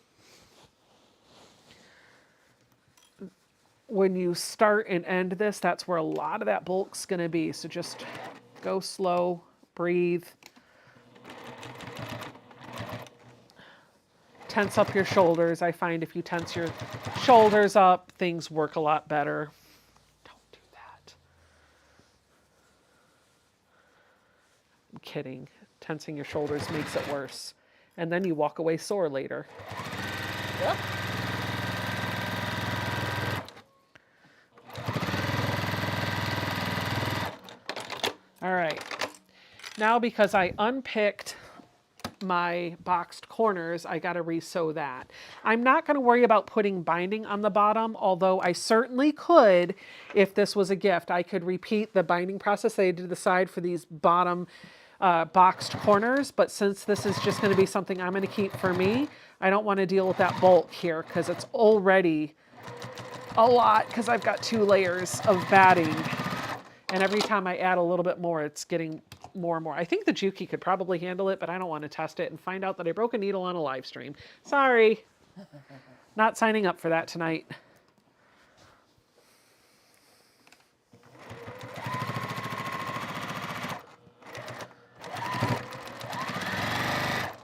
When you start and end this, that's where a lot of that bulk's going to be. So just go slow, breathe. Tense up your shoulders. I find if you tense your shoulders up, things work a lot better. Don't do that. I'm kidding. Tensing your shoulders makes it worse. And then you walk away sore later. Yep. All right. Now because I unpicked my boxed corners, I got to re-sew that. I'm not going to worry about putting binding on the bottom, although I certainly could if this was a gift. I could repeat the binding process that I did to the side for these bottom boxed corners, but since this is just going to be something I'm going to keep for me, I don't want to deal with that bulk here because it's already a lot because I've got 2 layers of batting. And every time I add a little bit more, it's getting more and more. I think the Juki could probably handle it, but I don't want to test it and find out that I broke a needle on a live stream. Sorry. Not signing up for that tonight.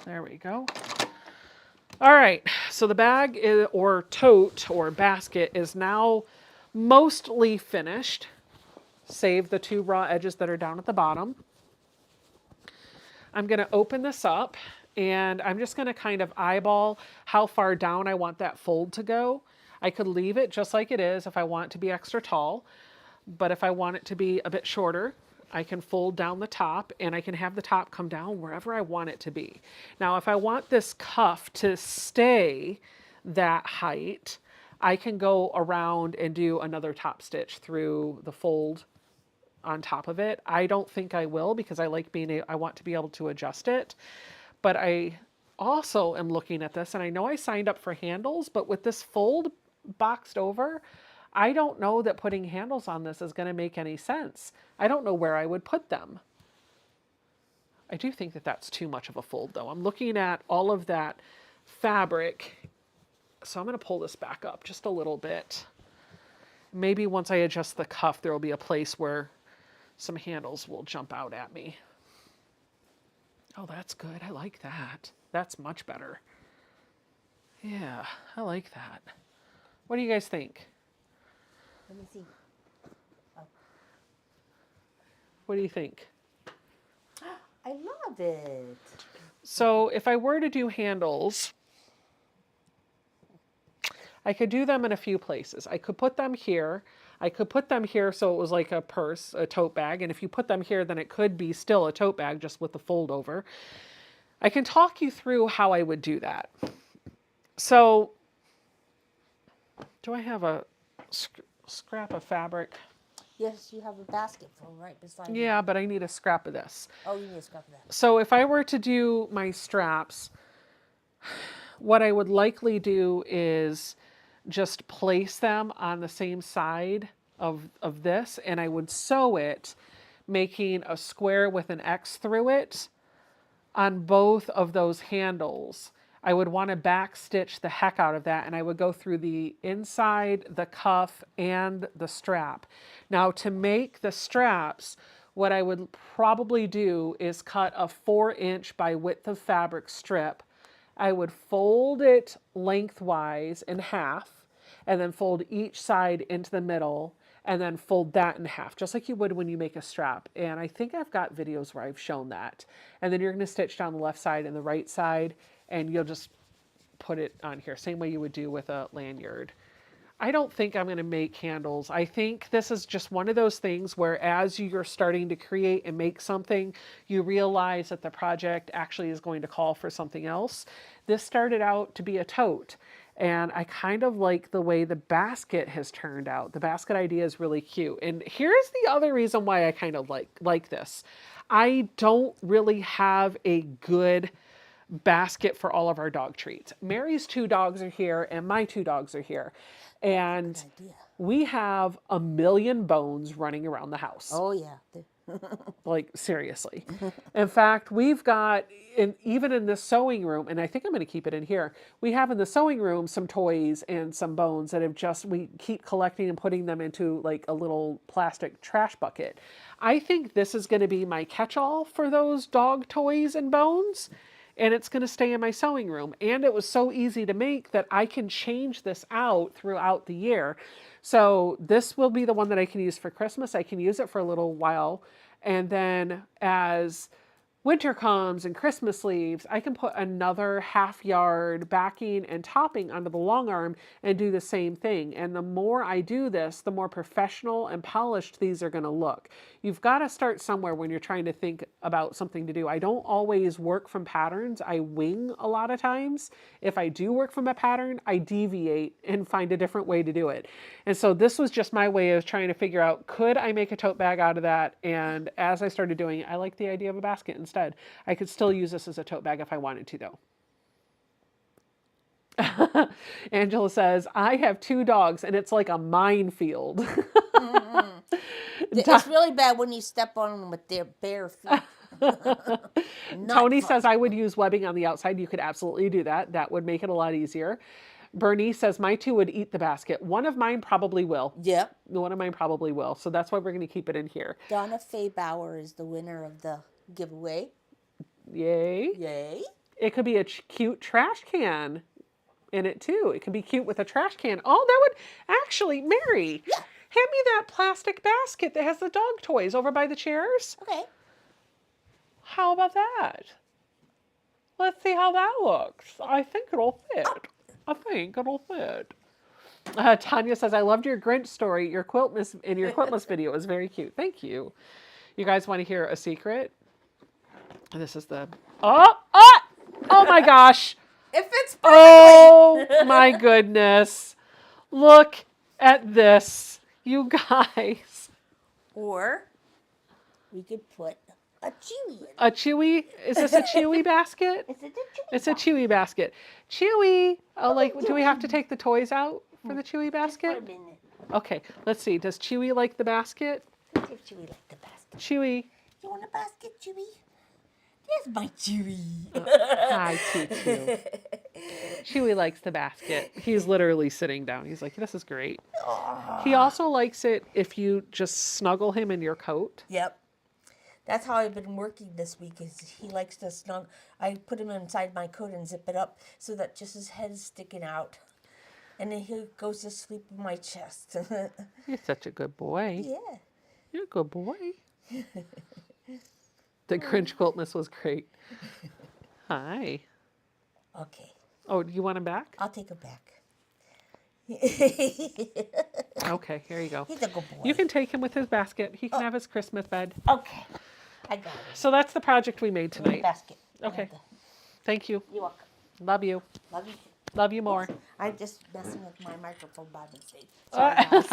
There we go. All right, so the bag or tote or basket is now mostly finished. Save the 2 raw edges that are down at the bottom. I'm going to open this up and I'm just going to kind of eyeball how far down I want that fold to go. I could leave it just like it is if I want it to be extra tall, but if I want it to be a bit shorter, I can fold down the top and I can have the top come down wherever I want it to be. Now, if I want this cuff to stay that height, I can go around and do another top stitch through the fold on top of it. I don't think I will because I like I want to be able to adjust it. But I also am looking at this, and I know I signed up for handles, but with this fold boxed over, I don't know that putting handles on this is going to make any sense. I don't know where I would put them. I do think that that's too much of a fold, though. I'm looking at all of that fabric, so I'm going to pull this back up just a little bit. Maybe once I adjust the cuff, there will be a place where some handles will jump out at me. Oh, that's good. I like that. That's much better. Yeah, I like that. What do you guys think? Let me see. Oh. What do you think? I love it. So if I were to do handles, I could do them in a few places. I could put them here. I could put them here so it was like a purse, a tote bag. And if you put them here, then it could be still a tote bag just with the fold over. I can talk you through how I would do that. So do I have a scrap of fabric? Yes, you have a basket full right beside you. Yeah, but I need a scrap of this. Oh, you need a scrap of that. So if I were to do my straps, what I would likely do is just place them on the same side of this, and I would sew it, making a square with an X through it on both of those handles. I would want to back stitch the heck out of that, and I would go through the inside, the cuff, and the strap. Now to make the straps, what I would probably do is cut a 4-inch by width of fabric strip. I would fold it lengthwise in half, and then fold each side into the middle, and then fold that in half, just like you would when you make a strap. And I think I've got videos where I've shown that. And then you're going to stitch down the left side and the right side, and you'll just put it on here, same way you would do with a lanyard. I don't think I'm going to make handles. I think this is just one of those things where as you're starting to create and make something, you realize that the project actually is going to call for something else. This started out to be a tote, and I kind of like the way the basket has turned out. The basket idea is really cute. And here's the other reason why I kind of like this. I don't really have a good basket for all of our dog treats. Mary's 2 dogs are here and my 2 dogs are here. And we have a million bones running around the house. Oh, yeah. Like, seriously. In fact, we've got, even in this sewing room, and I think I'm going to keep it in here, we have in the sewing room some toys and some bones that we keep collecting and putting them into like a little plastic trash bucket. I think this is going to be my catch-all for those dog toys and bones. And it's going to stay in my sewing room. And it was so easy to make that I can change this out throughout the year. So this will be the one that I can use for Christmas. I can use it for a little while. And then as winter comes and Christmas leaves, I can put another 1/2 yard backing and topping onto the long arm and do the same thing. And the more I do this, the more professional and polished these are going to look. You've got to start somewhere when you're trying to think about something to do. I don't always work from patterns. I wing a lot of times. If I do work from a pattern, I deviate and find a different way to do it. And so this was just my way of trying to figure out, could I make a tote bag out of that? And as I started doing it, I like the idea of a basket instead. I could still use this as a tote bag if I wanted to, though. Angela says, I have 2 dogs and it's like a minefield. It's really bad when you step on them with their bare feet. Tony says, I would use webbing on the outside. You could absolutely do that. That would make it a lot easier. Bernie says, my 2 would eat the basket. One of mine probably will. Yep. One of mine probably will. So that's why we're going to keep it in here. Donna Faye Bauer is the winner of the giveaway. Yay. Yay. It could be a cute trash can in it too. It could be cute with a trash can. Oh, that would actually, Mary, yeah. Hand me that plastic basket that has the dog toys over by the chairs. Okay. How about that? Let's see how that looks. I think it'll fit. I think it'll fit. Tanya says, I loved your Grinch story. Your Quilt-mas video is very cute. Thank you. You guys want to hear a secret? This is the... Oh my gosh. It fits perfectly. Oh my goodness. Look at this, you guys. Or we could put a Chewy in it. A Chewy? Is this a Chewy basket? Is it a Chewy? It's a Chewy basket. Chewy. Do we have to take the toys out for the Chewy Just for a basket? minute. Okay, let's see. Does Chewy like the basket? Let's see if Chewy like the basket. Chewy. You want a basket, Chewy? There's my Chewy. Hi, Tutu. Chewy likes the basket. He's literally sitting down. He's like, this is great. He also likes it if you just snuggle him in your coat. Yep. That's how I've been working this week. Is he likes to snuggle. I put him inside my coat and zip it up so that just his head is sticking out, and then he goes to sleep in my chest. You're such a good boy. Yeah. You're a good boy. The Grinch Quilt-mas was great. Hi. Okay. Oh, do you want him back? I'll take him back. Okay, here you go. He's a good boy. You can take him with his basket. He can have his Christmas bed. Okay. I got it. So that's the project we made tonight. Basket. Okay. Thank you. You're welcome. Love you. Love you. Love you more. I'm just messing with my microphone by mistake. Sorry, guys.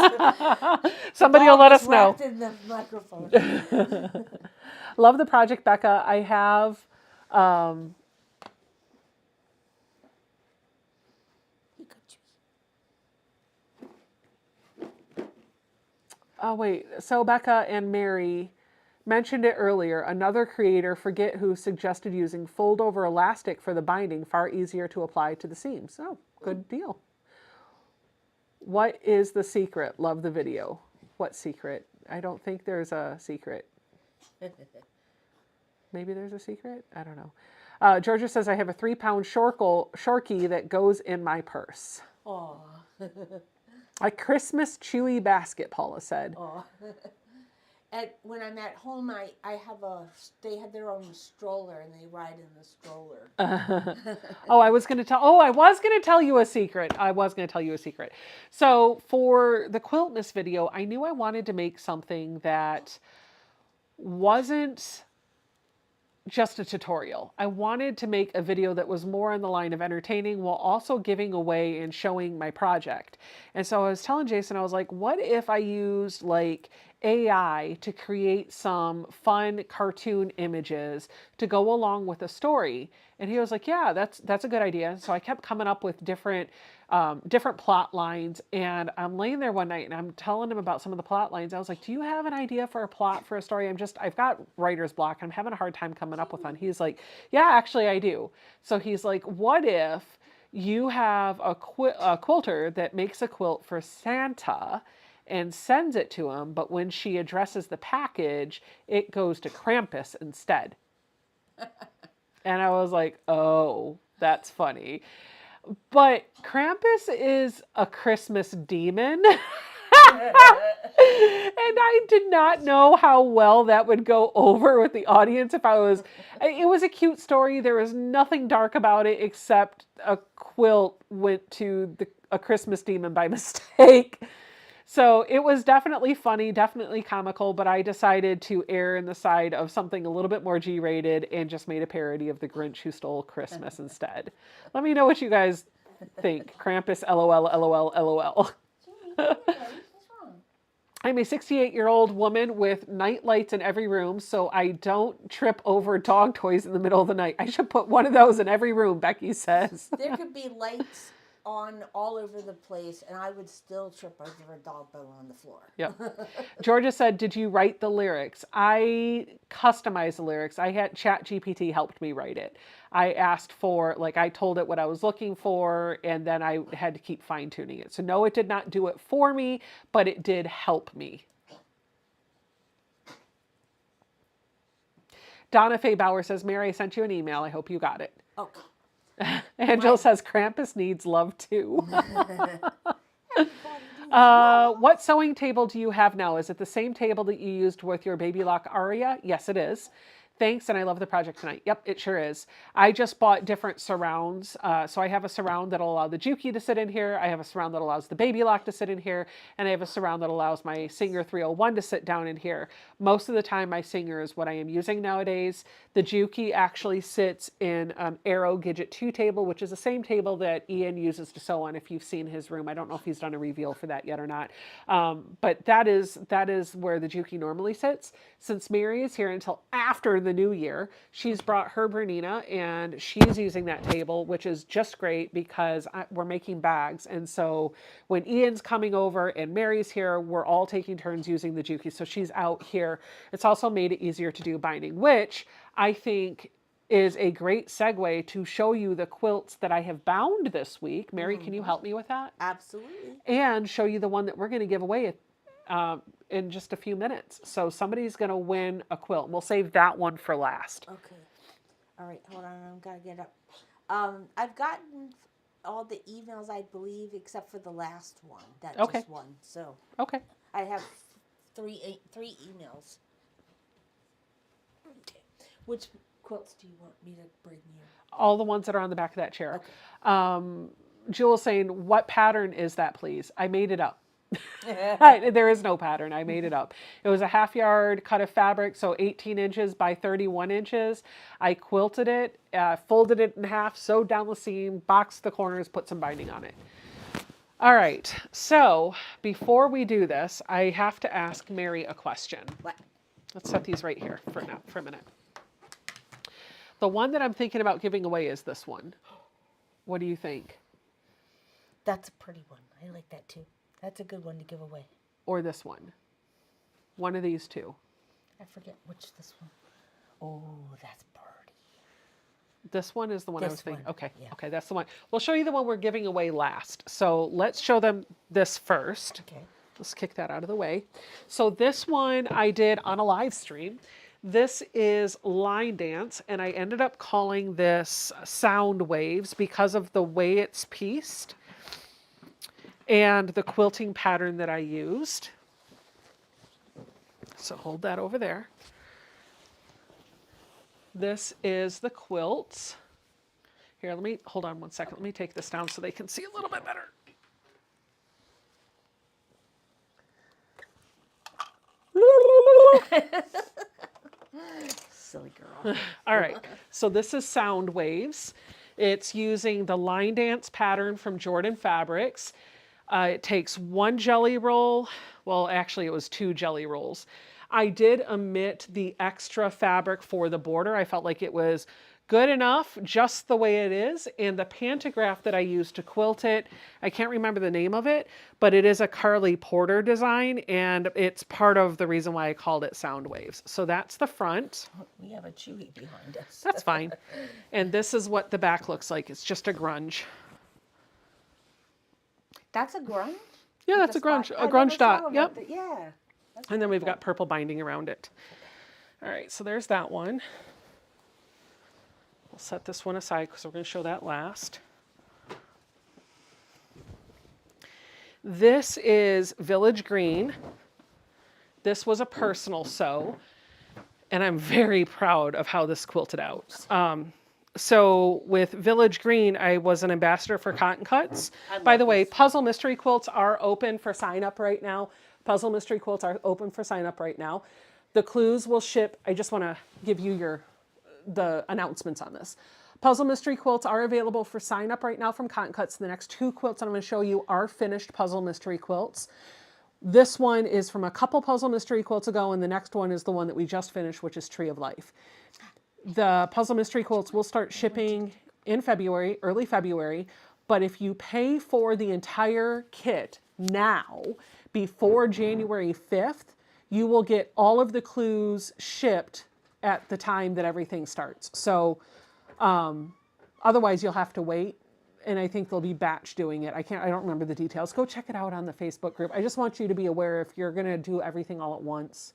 Somebody will let us know. Wrapped in the microphone. Love the project, Becca. I have oh wait, so Becca and Mary mentioned it earlier. Another creator, forget who, suggested using fold over elastic for the binding, far easier to apply to the seams. Oh, good deal. What is the secret? Love the video. What secret? I don't think there's a secret. Maybe there's a secret? I don't know. Georgia says, I have a 3-pound Shorkie that goes in my purse. Aw. A Christmas Chewy basket, Paula said. Aw. And when I'm at home, they have their own stroller and they ride in the stroller. I was going to tell you a secret. So for the Quilt-mas video, I knew I wanted to make something that wasn't just a tutorial. I wanted to make a video that was more on the line of entertaining while also giving away and showing my project. And so I was telling Jason, I was like, what if I used like AI to create some fun cartoon images to go along with a story? And he was like, yeah, that's a good idea. So I kept coming up with different plot lines, and I'm laying there one night and I'm telling him about some of the plot lines. I was like, do you have an idea for a plot for a story? I've got writer's block. I'm having a hard time coming up with one. He's like, yeah, actually I do. So he's like, what if you have a quilter that makes a quilt for Santa and sends it to him, but when she addresses the package, it goes to Krampus instead. And I was like, oh, that's funny. But Krampus is a Christmas demon. And I did not know how well that would go over with the audience it was a cute story. There was nothing dark about it except a quilt went to a Christmas demon by mistake. So it was definitely funny, definitely comical, but I decided to err in the side of something a little bit more G-rated and just made a parody of the Grinch Who Stole Christmas instead. Let me know what you guys think. Krampus, LOL, LOL, LOL. I'm a 68-year-old woman with night lights in every room, so I don't trip over dog toys in the middle of the night. I should put one of those in every room, Becky says. There could be lights on all over the place, and I would still trip over a dog bone on the floor. Yep. Georgia said, did you write the lyrics? I customized the lyrics. I had ChatGPT helped me write it. I asked for, I told it what I was looking for, and then I had to keep fine-tuning it. So no, it did not do it for me, but it did help me. Donna Faye Bauer says, Mary, I sent you an email. I hope you got it. Okay. Angela says Krampus needs love too. What sewing table do you have now? Is it the same table that you used with your Baby Lock Aria? Yes, it is. Thanks, and I love the project tonight. Yep, it sure is. I just bought different surrounds. So I have a surround that'll allow the Juki to sit in here. I have a surround that allows the Baby Lock to sit in here. And I have a surround that allows my Singer 301 to sit down in here. Most of the time, my Singer is what I am using nowadays. The Juki actually sits in an Arrow Gidget 2 table, which is the same table that Ian uses to sew on if you've seen his room. I don't know if he's done a reveal for that yet or not. But that is where the Juki normally sits. Since Mary is here until after the new year, she's brought her Bernina and she's using that table, which is just great because we're making bags. And so when Ian's coming over and Mary's here, we're all taking turns using the Juki. So she's out here. It's also made it easier to do binding, which I think is a great segue to show you the quilts that I have bound this week. Mary, can you help me with that? Absolutely. And show you the one that we're going to give away in just a few minutes. So somebody's going to win a quilt. We'll save that one for last. Okay. All right, hold on. I'm going to get up. I've gotten all the emails, I believe, except for the last one that just won. So Okay. I have three emails. Okay. Which quilts do you want me to bring you? All the ones that are on the back of that chair. Okay. Jewel's saying, what pattern is that, please? I made it up. There is no pattern. I made it up. It was a half yard cut of fabric, so 18 inches by 31 inches. I quilted it, folded it in half, sewed down the seam, boxed the corners, put some binding on it. All right. So before we do this, I have to ask Mary a question. What? Let's set these right here for a minute. The one that I'm thinking about giving away is this one. What do you think? That's a pretty one. I like that too. That's a good one to give away. Or this one? One of these two. I forget which this one. Oh, that's pretty. This one is the one I This was thinking. one, Okay, yeah. okay, that's the one. We'll show you the one we're giving away last. So let's show them this first. Okay. Let's kick that out of the way. So this one I did on a live stream. This is line dance, and I ended up calling this sound waves because of the way it's pieced and the quilting pattern that I used. So hold that over there. This is the quilts. Here, hold on one second. Let me take this down so they can see a little bit better. Silly girl. All right, so this is Sound Waves. It's using the line dance pattern from Jordan Fabrics. It takes one jelly roll. Well, actually it was 2 jelly rolls. I did omit the extra fabric for the border. I felt like it was good enough just the way it is. And the pantograph that I used to quilt it, I can't remember the name of it, but it is a Carly Porter design, and it's part of the reason why I called it Sound Waves. So that's the front. We have a Chewy behind us. That's fine. And this is what the back looks like. It's just a grunge. That's a grunge? Yeah, that's a grunge, spot? a I grunge never saw dot. about Yep. that. Yeah. That's And then we've cool. got purple binding around it. All right, so there's that one. We'll set this one aside because we're going to show that last. This is Village Green. This was a personal sew, and I'm very proud of how this quilted out. So with Village Green, I was an ambassador for Cotton Cuts. By the way, Puzzle Mystery Quilts are open for sign up right now. Puzzle Mystery Quilts are open for sign up right now. The clues will ship. I just want to give you the announcements on this. Puzzle Mystery Quilts are available for sign up right now from Cotton Cuts. The next 2 quilts I'm going to show you are finished Puzzle Mystery Quilts. This one is from a couple Puzzle Mystery Quilts ago, and the next one is the one that we just finished, which is Tree of Life. The Puzzle Mystery Quilts will start shipping in February, early February, but if you pay for the entire kit now, before January 5th, you will get all of the clues shipped at the time that everything starts. So otherwise you'll have to wait, and I think they'll be batch doing it. I don't remember the details. Go check it out on the Facebook group. I just want you to be aware if you're going to do everything all at once,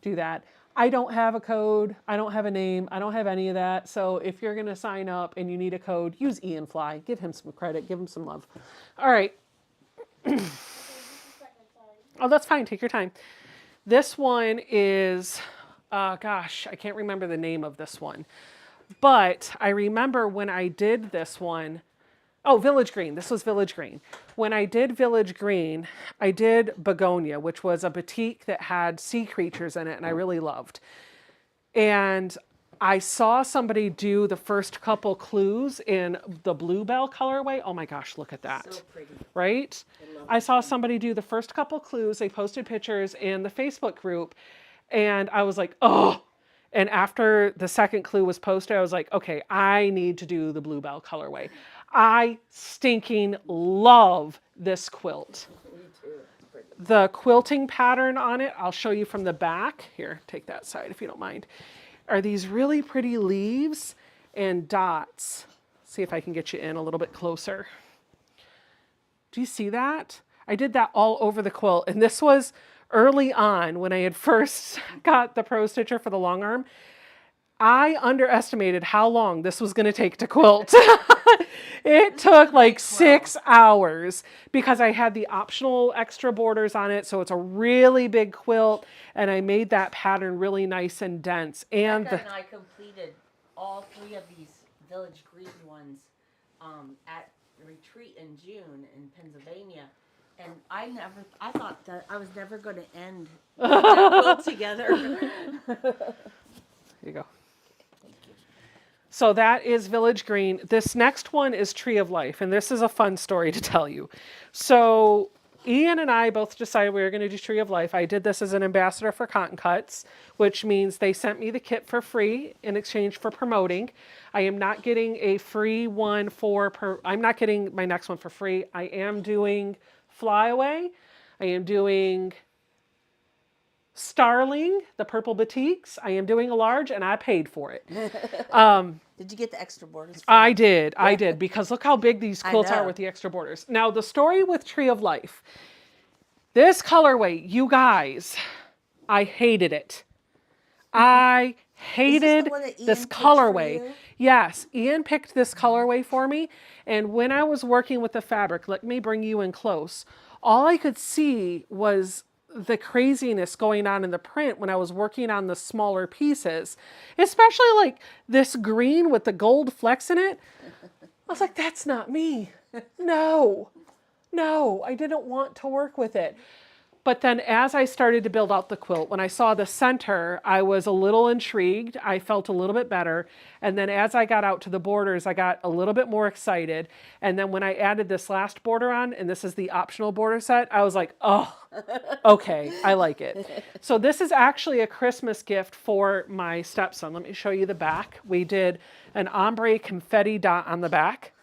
do that. I don't have a code. I don't have a name. I don't have any of that. So if you're going to sign up and you need a code, use Ian Fly. Give him some credit. Give him some love. All right. Oh, that's fine. Take your time. This one is gosh, I can't remember the name of this one. But I remember when I did this one, oh, Village Green. This was Village Green. When I did Village Green, I did Begonia, which was a batik that had sea creatures in it, and I really loved. And I saw somebody do the first couple clues in the Bluebell colorway. Oh my gosh, look at that. So pretty. Right? I saw somebody do the first couple clues. They posted pictures in the Facebook group, and I was like, oh. And after the second clue was posted, I was like, okay, I need to do the Bluebell colorway. I stinking love this quilt. The quilting pattern on it, I'll show you from the back. Here, take that side if you don't mind. Are these really pretty leaves and dots. See if I can get you in a little bit closer. Do you see that? I did that all over the quilt. And this was early on when I had first got the Pro Stitcher for the long arm. I underestimated how long this was going to take to quilt. It took like 6 hours because I had the optional extra borders on it. So it's a really big quilt, and I made that pattern really nice and dense. And Becca and I completed all 3 of these Village Green ones at the retreat in June in Pennsylvania. And I thought that I was never going to end that quilt together. Here you go. So that is Village Green. This next one is Tree of Life, and this is a fun story to tell you. So Ian and I both decided we were going to do Tree of Life. I did this as an ambassador for Cotton Cuts, which means they sent me the kit for free in exchange for promoting. I am not getting a free one I'm not getting my next one for free. I am doing Flyaway. I am doing Starling, the purple batiks. I am doing a large, and I paid for it. Did you get the extra borders? I did, because look how big these quilts are with the extra borders. Now, the story with Tree of Life. This colorway, you guys, I hated it. I hated this colorway. Yes, Ian picked this colorway for me, and when I was working with the fabric, let me bring you in close, all I could see was the craziness going on in the print when I was working on the smaller pieces, especially like this green with the gold flecks in it. I was like, that's not me. No, I didn't want to work with it. But then as I started to build out the quilt, when I saw the center, I was a little intrigued. I felt a little bit better. And then as I got out to the borders, I got a little bit more excited. And then when I added this last border on, and this is the optional border set, I was like, oh, okay, I like it. So this is actually a Christmas gift for my stepson. Let me show you the back. We did an ombre confetti dot on the back.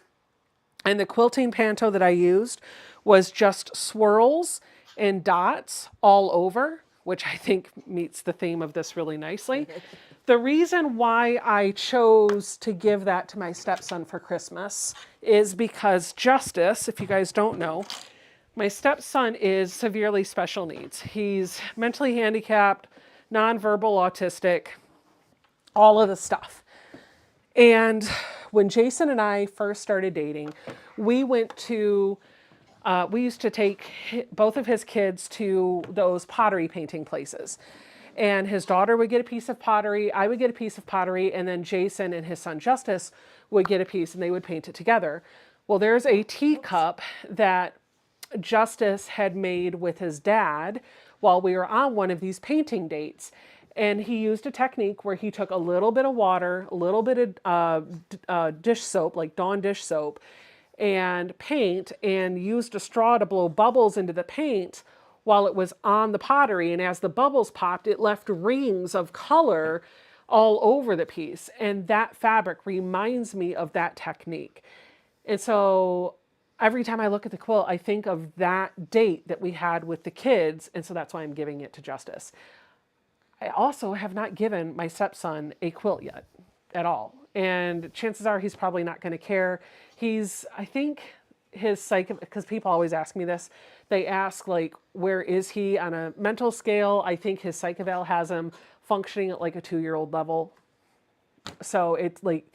And the quilting panto that I used was just swirls and dots all over, which I think meets the theme of this really nicely. The reason why I chose to give that to my stepson for Christmas is because Justice, if you guys don't know, my stepson is severely special needs. He's mentally handicapped, nonverbal autistic, all of the stuff. And when Jason and I first started dating, we used to take both of his kids to those pottery painting places. And his daughter would get a piece of pottery, I would get a piece of pottery, and then Jason and his son Justice would get a piece and they would paint it together. Well, there's a teacup that Justice had made with his dad while we were on one of these painting dates. And he used a technique where he took a little bit of water, a little bit of dish soap, like Dawn dish soap, and paint, and used a straw to blow bubbles into the paint while it was on the pottery. And as the bubbles popped, it left rings of color all over the piece. And that fabric reminds me of that technique. And so every time I look at the quilt, I think of that date that we had with the kids. And so that's why I'm giving it to Justice. I also have not given my stepson a quilt yet at all. And chances are he's probably not going to care. I think his psyche, because people always ask me this, they ask like, where is he on a mental scale? I think his psych eval has him functioning at like a 2-year-old level. So it's like,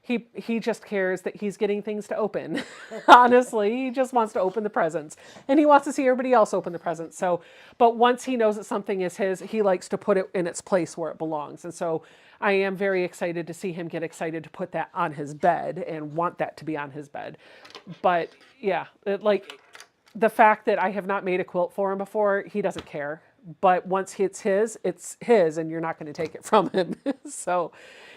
He just cares that he's getting things to open. Honestly, he just wants to open the presents, and he wants to see everybody else open the presents. So, but once he knows that something is his, he likes to put it in its place where it belongs. And so I am very excited to see him get excited to put that on his bed and want that to be on his bed. But yeah, like the fact that I have not made a quilt for him before, he doesn't care. But once it's his, and you're not going to take it from him. So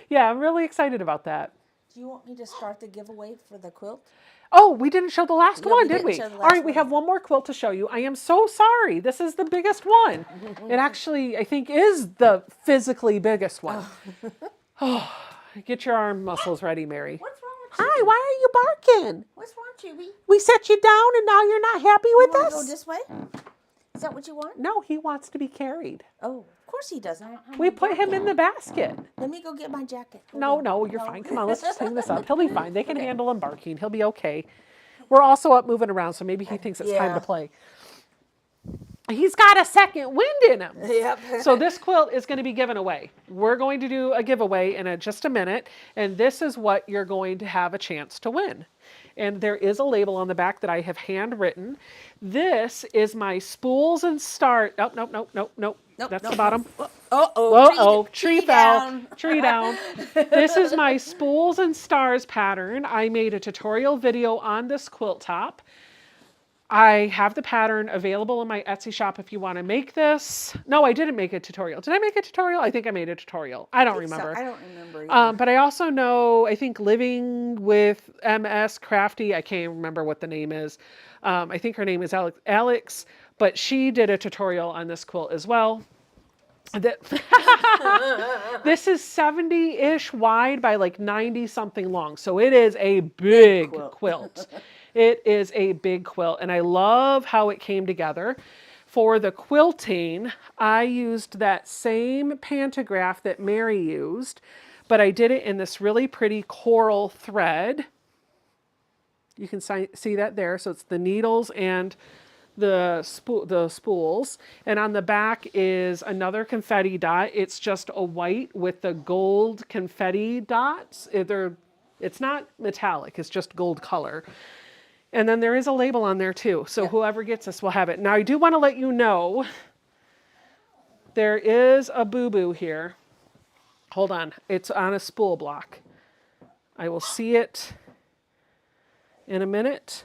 yeah, I'm really excited about that. Do you want me to start the giveaway for the quilt? Oh, we didn't show the last one, did didn't we? show the All last right, we one. have one more quilt to show you. I am so sorry. This is the biggest one. It actually, I think, is the physically biggest one. Oh, get your arm muscles ready, Mary. What's wrong with you? Hi, why are you barking? What's wrong, Chewy? We set you down and now you're not happy You with want to go us? this way? Is that what you want? No, he wants to be carried. Oh, of course he does. I don't have We my put him jacket. in the basket. Let me go get my jacket. Hold No, on. no, you're fine. Come on, let's just hang this up. He'll be fine. They can handle him barking. He'll be okay. We're also up moving around, so maybe he thinks it's time Yeah. to play. He's got a second wind in him. Yep. So this quilt is going to be given away. We're going to do a giveaway in just a minute, and this is what you're going to have a chance to win. And there is a label on the back that I have handwritten. This is my Spools and Stars. Oh, nope. That's the bottom. Uh-oh. Tree fell. Tree down. This is my Spools and Stars pattern. I made a tutorial video on this quilt top. I have the pattern available in my Etsy shop if you want to make this. No, I didn't make a tutorial. Did I make a tutorial? I think I made a tutorial. I don't remember. I don't remember either. But I also know, I think Living with MS Crafty, I can't remember what the name is. I think her name is Alex, but she did a tutorial on this quilt as well. This is 70-ish wide by like 90 something long. So it is a big quilt. It is a big quilt, and I love how it came together. For the quilting, I used that same pantograph that Mary used, but I did it in this really pretty coral thread. You can see that there. So it's the needles and the spools. And on the back is another confetti dot. It's just a white with the gold confetti dots. It's not metallic, it's just gold color. And then there is a label on there too. So whoever gets this will have it. Now I do want to let you know there is a boo-boo here. Hold on. It's on a spool block. I will see it in a minute.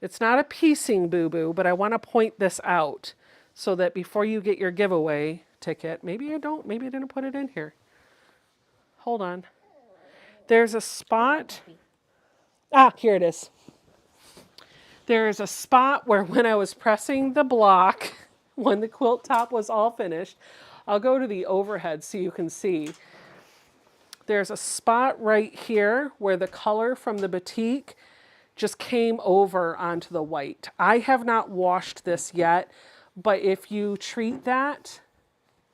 It's not a piecing boo-boo, but I want to point this out so that before you get your giveaway ticket, maybe I didn't put it in here. Hold on. There's a spot. Here it is. There is a spot where when I was pressing the block, when the quilt top was all finished, I'll go to the overhead so you can see. There's a spot right here where the color from the batik just came over onto the white. I have not washed this yet, but if you treat that,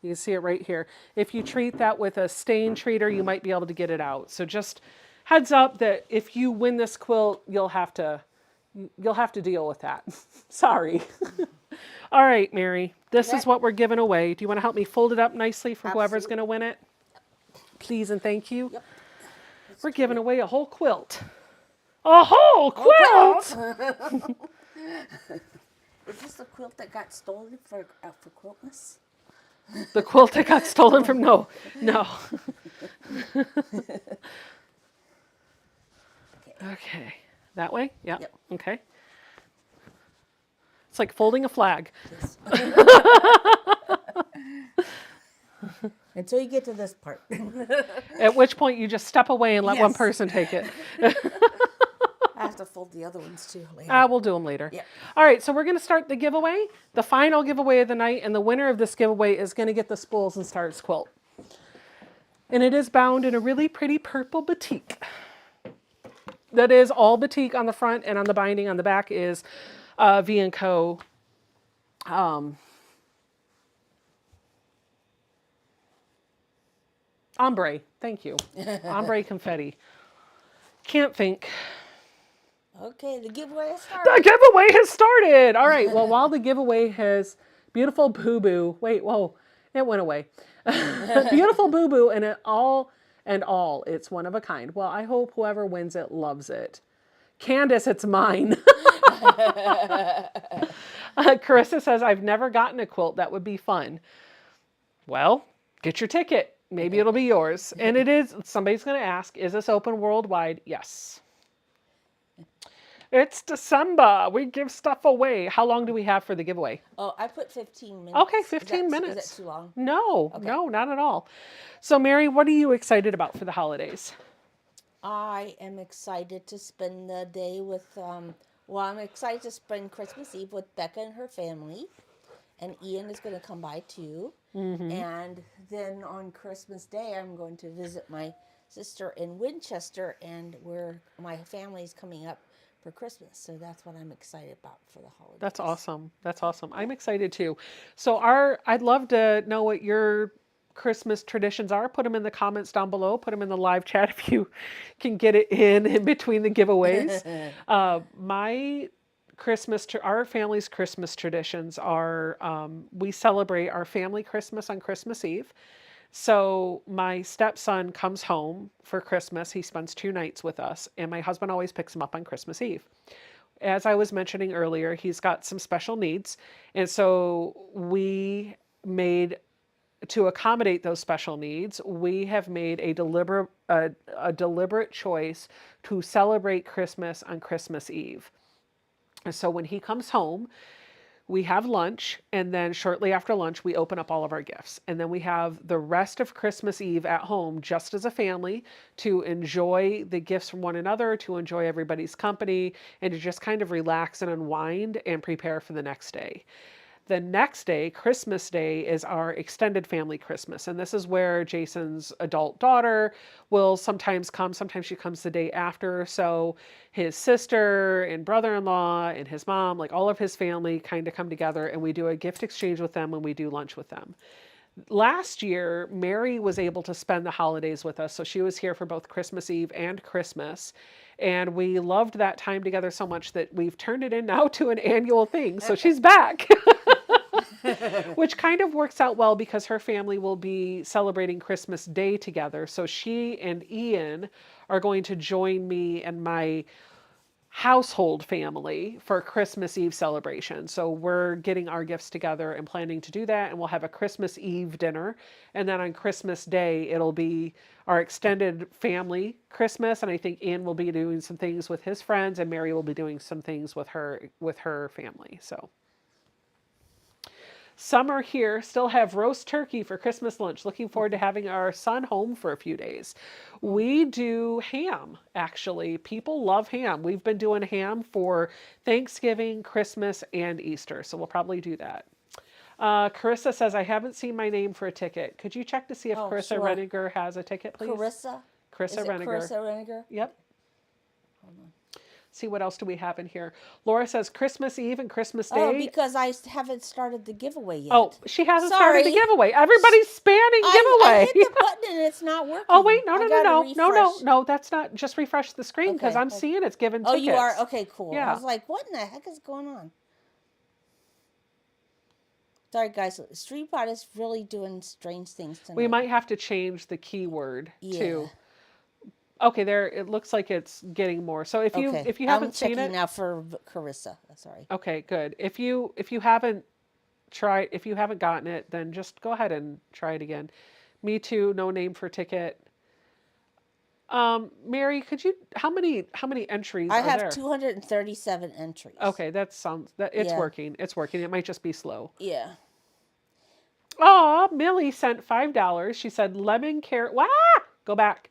you can see it right here. If you treat that with a stain treater, you might be able to get it out. So just heads up that if you win this quilt, you'll have to deal with that. Sorry. All right, Mary, this is what we're giving away. Do you want to help me fold it up nicely for whoever's going to win it? Please and thank you. Yep. We're giving away a whole quilt. A whole quilt! Is this the quilt that got stolen for Quilt-mas? The quilt that got stolen from, no. Okay. That way? Yep. Okay. It's like folding a flag. Yes. Until you get to this part. At which point you just step away and let one Yes. person take it. I have to fold the other ones too later. We'll do them later. Yeah. All right, so we're going to start the giveaway, the final giveaway of the night, and the winner of this giveaway is going to get the Spools and Stars quilt. And it is bound in a really pretty purple batik. That is all batik on the front, and on the binding on the back is V&Co. Ombre, thank you. Ombre confetti. Can't think. Okay, the giveaway has started. The giveaway has started. All right, well, while the giveaway has beautiful boo-boo, wait, whoa, it went away. Beautiful boo-boo, and and all. It's one of a kind. Well, I hope whoever wins it loves it. Candace, it's mine. Carissa says, I've never gotten a quilt. That would be fun. Well, get your ticket. Maybe it'll be yours. And it is. Somebody's going to ask, is this open worldwide? Yes. It's December. We give stuff away. How long do we have for the giveaway? Oh, I put 15 minutes. Okay, 15 minutes. Is that too long? No, no, not at all. So, Mary, what are you excited about for the holidays? I am excited to spend the day with, I'm excited to spend Christmas Eve with Becca and her family. And Ian is going to come by too. Mm-hmm. And then on Christmas Day, I'm going to visit my sister in Winchester, and my family's coming up for Christmas. So that's what I'm excited about for the holidays. That's awesome. That's awesome. I'm excited too. So I'd love to know what your Christmas traditions are. Put them in the comments down below. Put them in the live chat if you can get it in between the giveaways. Our family's Christmas traditions are, we celebrate our family Christmas on Christmas Eve. So my stepson comes home for Christmas. He spends 2 nights with us, and my husband always picks him up on Christmas Eve. As I was mentioning earlier, he's got some special needs. And so to accommodate those special needs, we have made a deliberate choice to celebrate Christmas on Christmas Eve. And so when he comes home, we have lunch, and then shortly after lunch, we open up all of our gifts. And then we have the rest of Christmas Eve at home, just as a family, to enjoy the gifts from one another, to enjoy everybody's company, and to just kind of relax and unwind and prepare for the next day. The next day, Christmas Day, is our extended family Christmas. And this is where Jason's adult daughter will sometimes come. Sometimes she comes the day after. So his sister and brother-in-law and his mom, like all of his family, kind of come together, and we do a gift exchange with them and we do lunch with them. Last year, Mary was able to spend the holidays with us. So she was here for both Christmas Eve and Christmas. And we loved that time together so much that we've turned it in now to an annual thing. So she's back. Which kind of works out well because her family will be celebrating Christmas Day together. So she and Ian are going to join me and my household family for Christmas Eve celebration. So we're getting our gifts together and planning to do that. And we'll have a Christmas Eve dinner. And then on Christmas Day, it'll be our extended family Christmas. And I think Ian will be doing some things with his friends, and Mary will be doing some things with her family. So summer here, still have roast turkey for Christmas lunch. Looking forward to having our son home for a few days. We do ham, actually. People love ham. We've been doing ham for Thanksgiving, Christmas, and Easter, so we'll probably do that. Carissa says, I haven't seen my name for a ticket. Could you check to see if Carissa Reniger has a ticket, please? Carissa Reniger. Carissa Reniger? Yep. See, what else do we have in here? Laura says Christmas Eve and Christmas Day. Oh, because I haven't started the giveaway yet. Oh, she hasn't started the giveaway. Everybody's spamming giveaway. I hit the button and it's not working. Oh, wait, no, that's not. Just refresh the screen because I'm seeing it's given tickets. Oh, you are? Okay, cool. Yeah. I was like, what in the heck is going on? Sorry, guys. StreamPod is really doing strange things tonight. We might have to change the keyword too. Okay, there. It looks like it's getting more. So if you haven't seen it, I'm checking now for Carissa. Sorry. Okay, good. If you haven't gotten it, then just go ahead and try it again. Me too. No name for ticket. Mary, could you? How many entries? I have 237 entries. Okay, it's working. It's working. It might just be slow. Yeah. Oh, Millie sent $5. She said lemon carrot. Wah! Go back.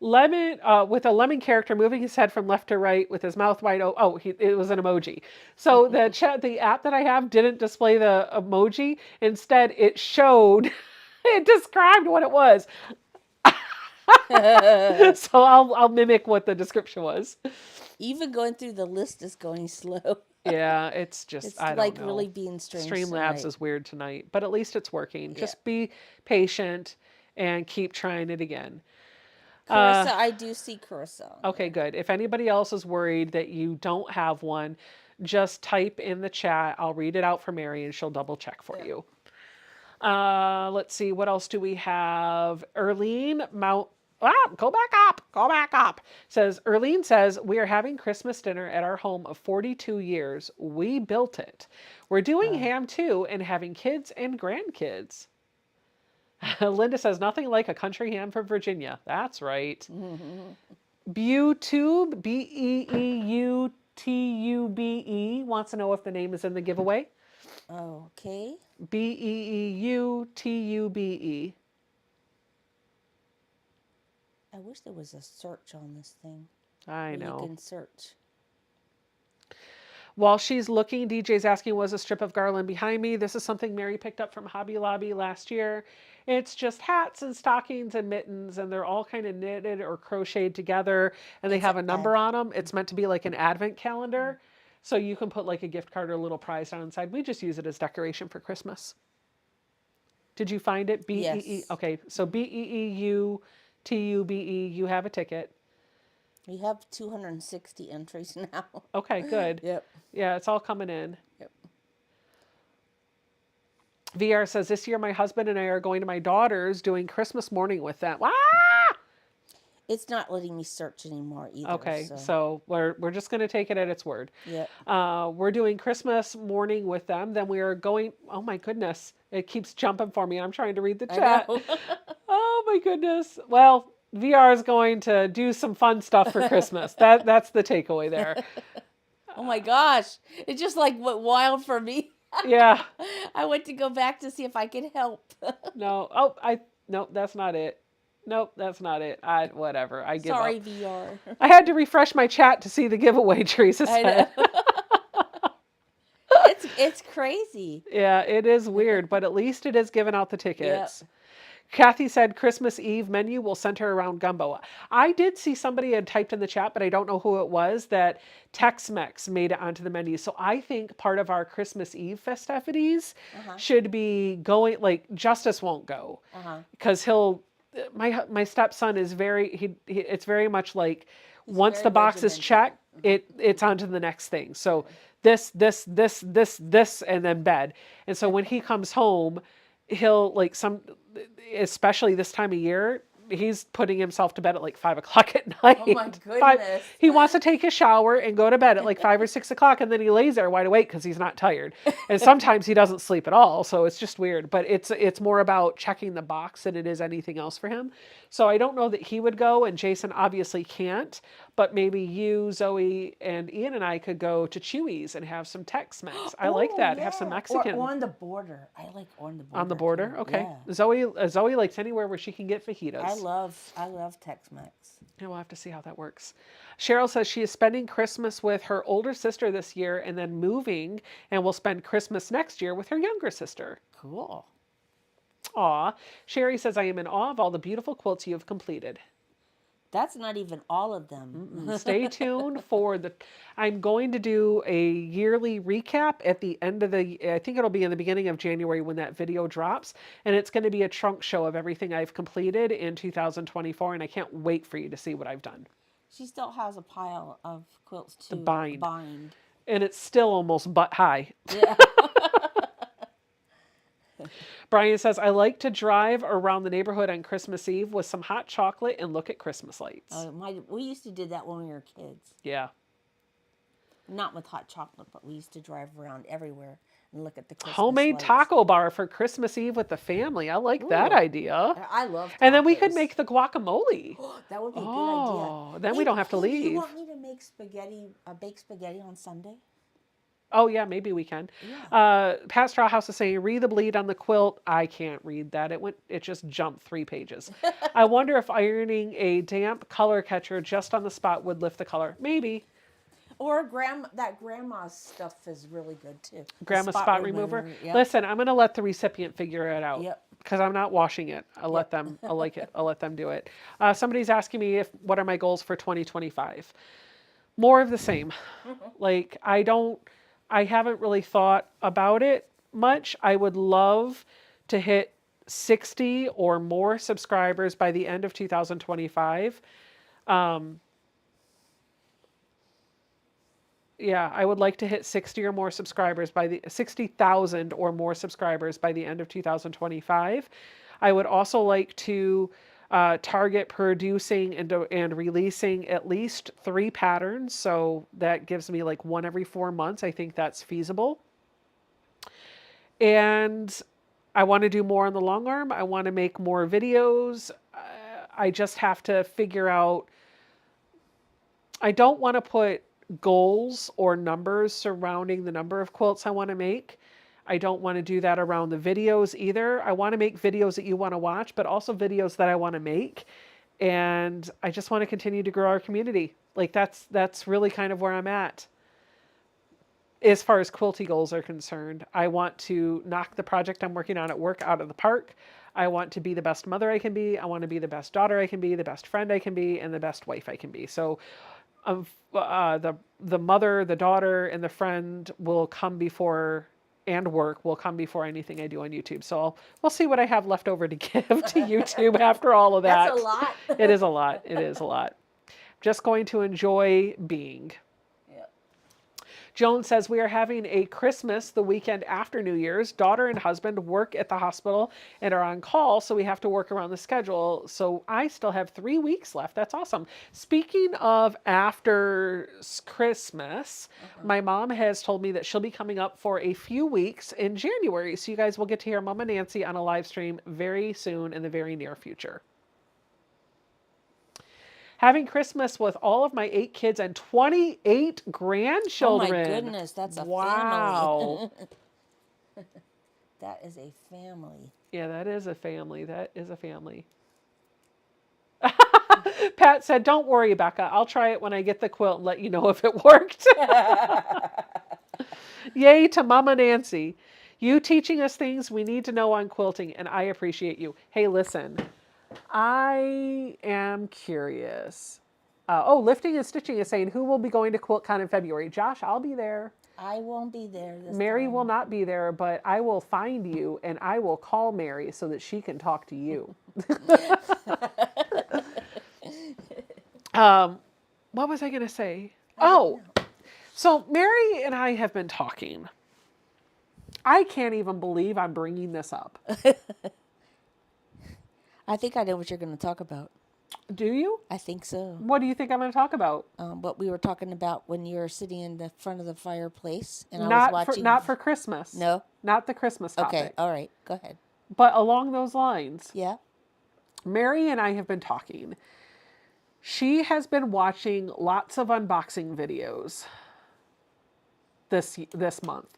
Lemon with a lemon character moving his head from left to right with his mouth wide open. Oh, it was an emoji. So the app that I have didn't display the emoji. Instead, it described what it was. So I'll mimic what the description was. Even going through the list is going slow. Yeah, it's just I don't know. Really being strange. Streamlabs is weird tonight, but at least it's working. Yeah. Just be patient and keep trying it again. Carissa, I do see Carissa. Okay, good. If anybody else is worried that you don't have one, just type in the chat. I'll read it out for Mary and she'll double check for you. Let's see. What else do we have? Erlene Go back up. Go back up. Says, Erlene says, we are having Christmas dinner at our home of 42 years. We built it. We're doing ham too and having kids and grandkids. Linda says, nothing like a country ham from Virginia. That's right. Beutube, Beeutube, wants to know if the name is in the giveaway. Okay. Beeutube. I wish there was a search on this thing. I know. You can search. While she's looking, DJ's asking, was a strip of garland behind me? This is something Mary picked up from Hobby Lobby last year. It's just hats and stockings and mittens, and they're all kind of knitted or crocheted together, and they have a number on them. It's meant to be like an advent calendar, so you can put like a gift card or a little prize down inside. We just use it as decoration for Christmas. Did you find it? Yes. Okay, so Beeutube, you have a ticket. We have 260 entries now. Okay, good. Yep. Yeah, it's all coming in. Yep. VR says, this year my husband and I are going to my daughter's doing Christmas morning with them. Ah! It's not letting me search anymore either. Okay, so we're just going to take it at its word. Yep. We're doing Christmas morning with them. Then we are going, oh my goodness, it keeps jumping for me. I'm trying to read the chat. I know. Oh my goodness. Well, VR is going to do some fun stuff for Christmas. That's the takeaway there. Oh my gosh. It just like went wild for me. Yeah. I went to go back to see if I could help. No. Nope, that's not it. Nope, that's not it. Whatever. I give Sorry, up. VR. I had to refresh my chat to see the giveaway, Teresa I said. know. It's crazy. Yeah, it is weird, but at least it is giving out the tickets. Yep. Kathy said Christmas Eve menu will center around gumbo. I did see somebody had typed in the chat, but I don't know who it was, that Tex-Mex made it onto the menu. So I think part of our Christmas Eve festivities should be going, like Justice won't go because my stepson is it's very much like once the box is checked, it's on to the next thing. So this, and then bed. And so when he comes home, he'll especially this time of year, he's putting himself to bed at like 5 o'clock at night. Oh my goodness. He wants to take a shower and go to bed at like 5 or 6 o'clock, and then he lays there wide awake because he's not tired. And sometimes he doesn't sleep at all, so it's just weird. But it's more about checking the box than it is anything else for him. So I don't know that he would go, and Jason obviously can't. But maybe you, Zoe, and Ian and I could go to Chewy's and have some Tex-Mex. I like that. Yeah. Have some Mexican. Or on the border. I like on the border. On the border? Too. Okay. Yeah. Zoe likes anywhere where she can get fajitas. I love Tex-Mex. Yeah, we'll have to see how that works. Cheryl says she is spending Christmas with her older sister this year and then moving, and will spend Christmas next year with her younger sister. Cool. Aw. Sherry says, I am in awe of all the beautiful quilts you have completed. That's not even all of them. Stay tuned for I'm going to do a yearly recap at the end of I think it'll be in the beginning of January when that video drops. And it's going to be a trunk show of everything I've completed in 2024. And I can't wait for you to see what I've done. She still has a pile of quilts to bind. bind. And it's still almost butt high. Yeah. Brian says, I like to drive around the neighborhood on Christmas Eve with some hot chocolate and look at Christmas lights. We used to do that when we were kids. Yeah. Not with hot chocolate, but we used to drive around everywhere and look at the Christmas Homemade lights. taco bar for Christmas Eve with the family. I like that idea. I love tacos. And then we could make the guacamole. That would be a good idea. Then we don't have to leave. Do you want me to make bake spaghetti on Sunday? Oh, yeah, maybe we can. Yeah. Pat Strawhouse is saying, read the bleed on the quilt. I can't read that. It just jumped 3 pages. I wonder if ironing a damp color catcher just on the spot would lift the color. Maybe. Or grandma's stuff is really good too. Grandma's spot remover. Yep. Listen, I'm going to let the recipient figure it out. Yep. Because I'm not washing it. I like it. I'll let them do it. Somebody's asking me what are my goals for 2025. More of the same. Like, I haven't really thought about it much. I would love to hit 60 or more subscribers by the end of 2025. Yeah, I would like to hit 60 or more subscribers 60,000 or more subscribers by the end of 2025. I would also like to target producing and releasing at least 3 patterns. So that gives me like one every 4 months. I think that's feasible. And I want to do more on the long arm. I want to make more videos. I just have to figure out, I don't want to put goals or numbers surrounding the number of quilts I want to make. I don't want to do that around the videos either. I want to make videos that you want to watch, but also videos that I want to make. And I just want to continue to grow our community. Like that's really kind of where I'm at. As far as quilty goals are concerned, I want to knock the project I'm working on at work out of the park. I want to be the best mother I can be. I want to be the best daughter I can be, the best friend I can be, and the best wife I can be. So the mother, the daughter, and the friend will come before, and work will come before anything I do on YouTube. So we'll see what I have left over to give to YouTube after all of that. That's a lot. It is a lot. It is a lot. Just going to enjoy being. Joan says, we are having a Christmas the weekend after New Year's. Daughter and husband work at the hospital and are on call, so we have to work around the schedule. So I still have 3 weeks left. That's awesome. Speaking of after Christmas, my mom has told me that she'll be coming up for a few weeks in January. So you guys will get to hear Mama Nancy on a live stream very soon in the very near future. Having Christmas with all of my 8 kids and 28 grandchildren. Oh my goodness, that's a wow. family. That is a family. Yeah, that is a family. That is a family. Pat said, don't worry, Becca. I'll try it when I get the quilt and let you know if it worked. Yay to Mama Nancy. You teaching us things we need to know on quilting, and I appreciate you. Hey, listen. I am curious. Lifting and Stitching is saying, who will be going to QuiltCon in February? Josh, I'll be there. I won't be there this Mary time. will not be there, but I will find you and I will call Mary so that she can talk to you. What was I going to say? So Mary and I have been talking. I can't even believe I'm bringing this up. I think I know what you're going to talk about. Do you? I think so. What do you think I'm going to talk about? What we were talking about when you were sitting in the front of the fireplace and I Not was watching. not for Christmas. No? Not the Christmas topic. Okay, all right. Go ahead. But along those lines, Yeah? Mary and I have been talking. She has been watching lots of unboxing videos this month.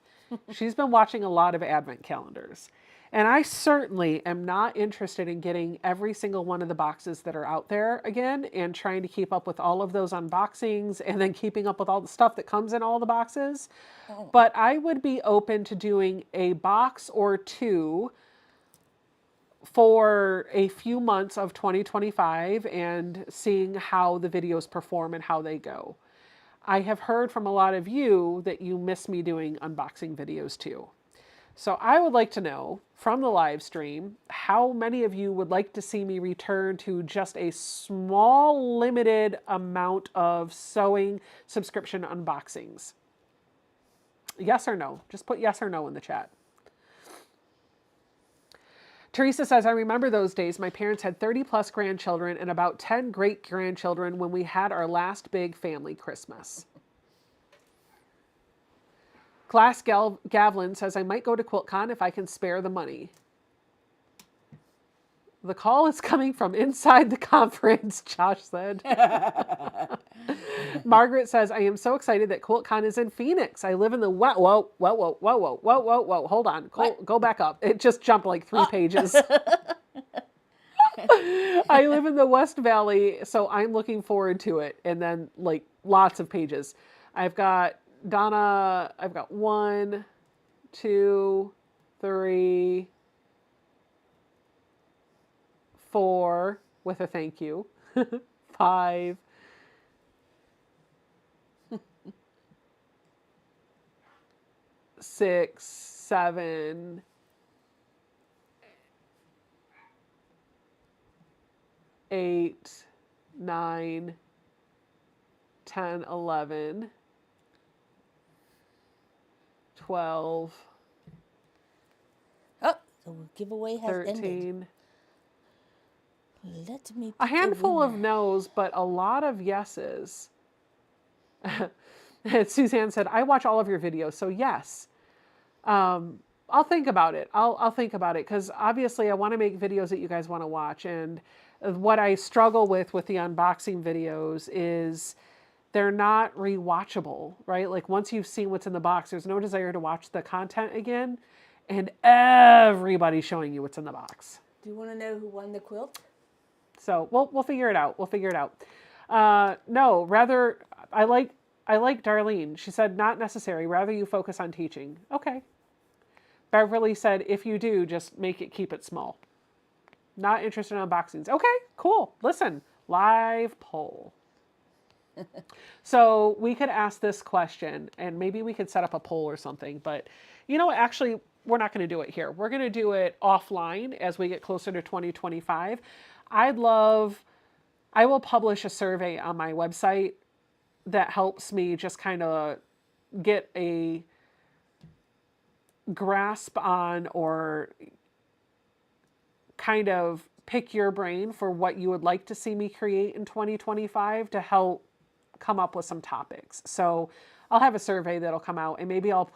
She's been watching a lot of advent calendars. And I certainly am not interested in getting every single one of the boxes that are out there again and trying to keep up with all of those unboxings and then keeping up with all the stuff that comes in all the boxes. But I would be open to doing a box or two for a few months of 2025 and seeing how the videos perform and how they go. I have heard from a lot of you that you miss me doing unboxing videos too. So I would like to know from the live stream how many of you would like to see me return to just a small limited amount of sewing subscription unboxings. Yes or no? Just put yes or no in the chat. Teresa says, I remember those days. My parents had 30 plus grandchildren and about 10 great grandchildren when we had our last big family Christmas. Glass Gavlin says, I might go to QuiltCon if I can spare the money. The call is coming from inside the conference, Josh said. Margaret says, I am so excited that QuiltCon is in Phoenix. I live in the whoa, hold on. Go back up. It just jumped like 3 pages. I live in the West Valley, so I'm looking forward to it. And then like lots of pages. I've got Donna, I've got 1, 2, 3, 4 with a thank you. 5, 6, 7, 8, 9, 10, 11, 12, Oh, the giveaway has 13, ended. Let me A pick handful of winner. no's, but a lot of yeses. Suzanne said, I watch all of your videos, so yes. I'll think about it. I'll think about it because obviously I want to make videos that you guys want to watch. And what I struggle with the unboxing videos is they're not rewatchable, right? Like once you've seen what's in the box, there's no desire to watch the content again. And everybody's showing you what's in the box. Do you want to know who won the quilt? So we'll figure it out. We'll figure it out. No, rather, I like Darlene. She said, not necessary. Rather you focus on teaching. Okay. Beverly said, if you do, just keep it small. Not interested in unboxings. Okay, cool. Listen, live poll. So we could ask this question and maybe we could set up a poll or something, but you know what, actually, we're not going to do it here. We're going to do it offline as we get closer to 2025. I will publish a survey on my website that helps me just kind of get a grasp on or kind of pick your brain for what you would like to see me create in 2025 to help come up with some topics. So I'll have a survey that'll come out and maybe I'll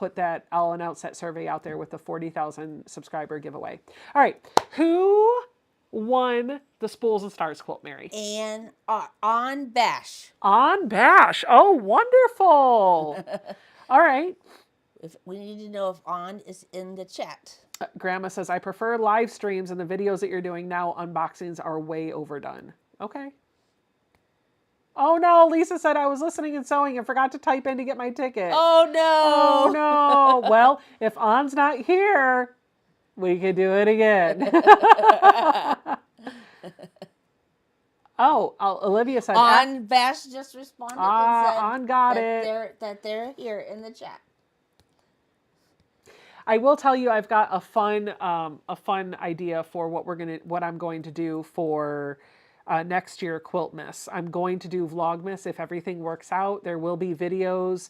announce that survey out there with the 40,000 subscriber giveaway. All right. Who won the Spools and Stars quilt, Mary? And on Bash. On Bash. Oh, wonderful. All right. If we need to know if On is in the chat. Grandma says, I prefer live streams and the videos that you're doing now, unboxings are way overdone. Okay. Oh no, Lisa said I was listening and sewing and forgot to type in to get my ticket. Oh no. Oh no. Well, if On's not here, we could do it again. Olivia said. On Bash just responded and said On got it. That they're here in the chat. I will tell you, I've got a fun idea for what I'm going to do for next year Quilt-mas. I'm going to do Vlogmas if everything works out. There will be videos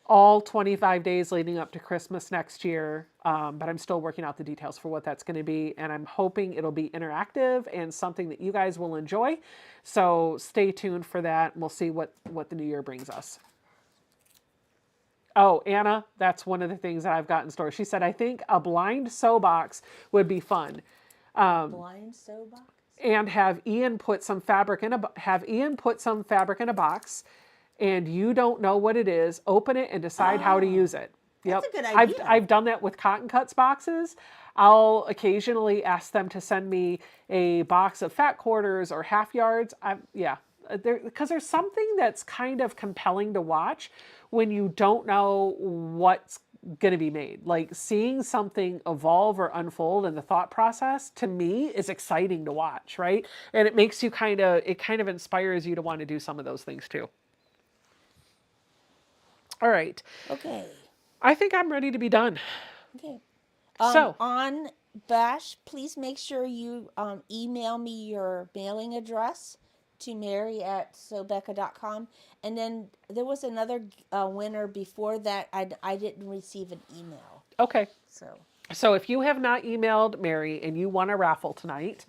all 25 days leading up to Christmas next year, but I'm still working out the details for what that's going to be, and I'm hoping it'll be interactive and something that you guys will enjoy. So stay tuned for that, and we'll see what the new year brings us. Oh, Anna, that's one of the things that I've got in store. She said, I think a blind sew box would be fun. Blind sew box? And have Ian put some fabric in a box, and you don't know what it is. Open it and decide how to use it. That's a good idea. I've done that with Cotton Cuts boxes. I'll occasionally ask them to send me a box of fat quarters or half yards. Because there's something that's kind of compelling to watch when you don't know what's going to be made. Like seeing something evolve or unfold in the thought process, to me, is exciting to watch, right? And it makes you it kind of inspires you to want to do some of those things too. All right. Okay. I think I'm ready to be done. Okay. So on Bash, please make sure you email me your mailing address to mary@sewbecca.com. And then there was another winner before that. I didn't receive an email. Okay. So if you have not emailed Mary and you want a raffle tonight,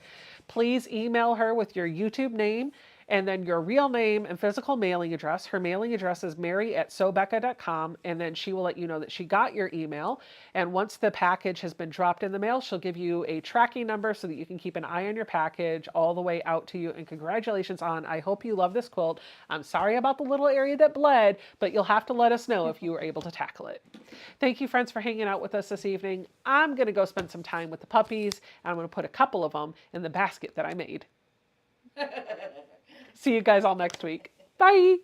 please email her with your YouTube name and then your real name and physical mailing address. Her mailing address is mary@sewbecca.com, and then she will let you know that she got your email. And once the package has been dropped in the mail, she'll give you a tracking number so that you can keep an eye on your package all the way out to you. And congratulations on, I hope you love this quilt. I'm sorry about the little area that bled, but you'll have to let us know if you were able to tackle it. Thank you, friends, for hanging out with us this evening. I'm going to go spend some time with the puppies, and I'm going to put a couple of them in the basket that I made. See you guys all next week. Bye.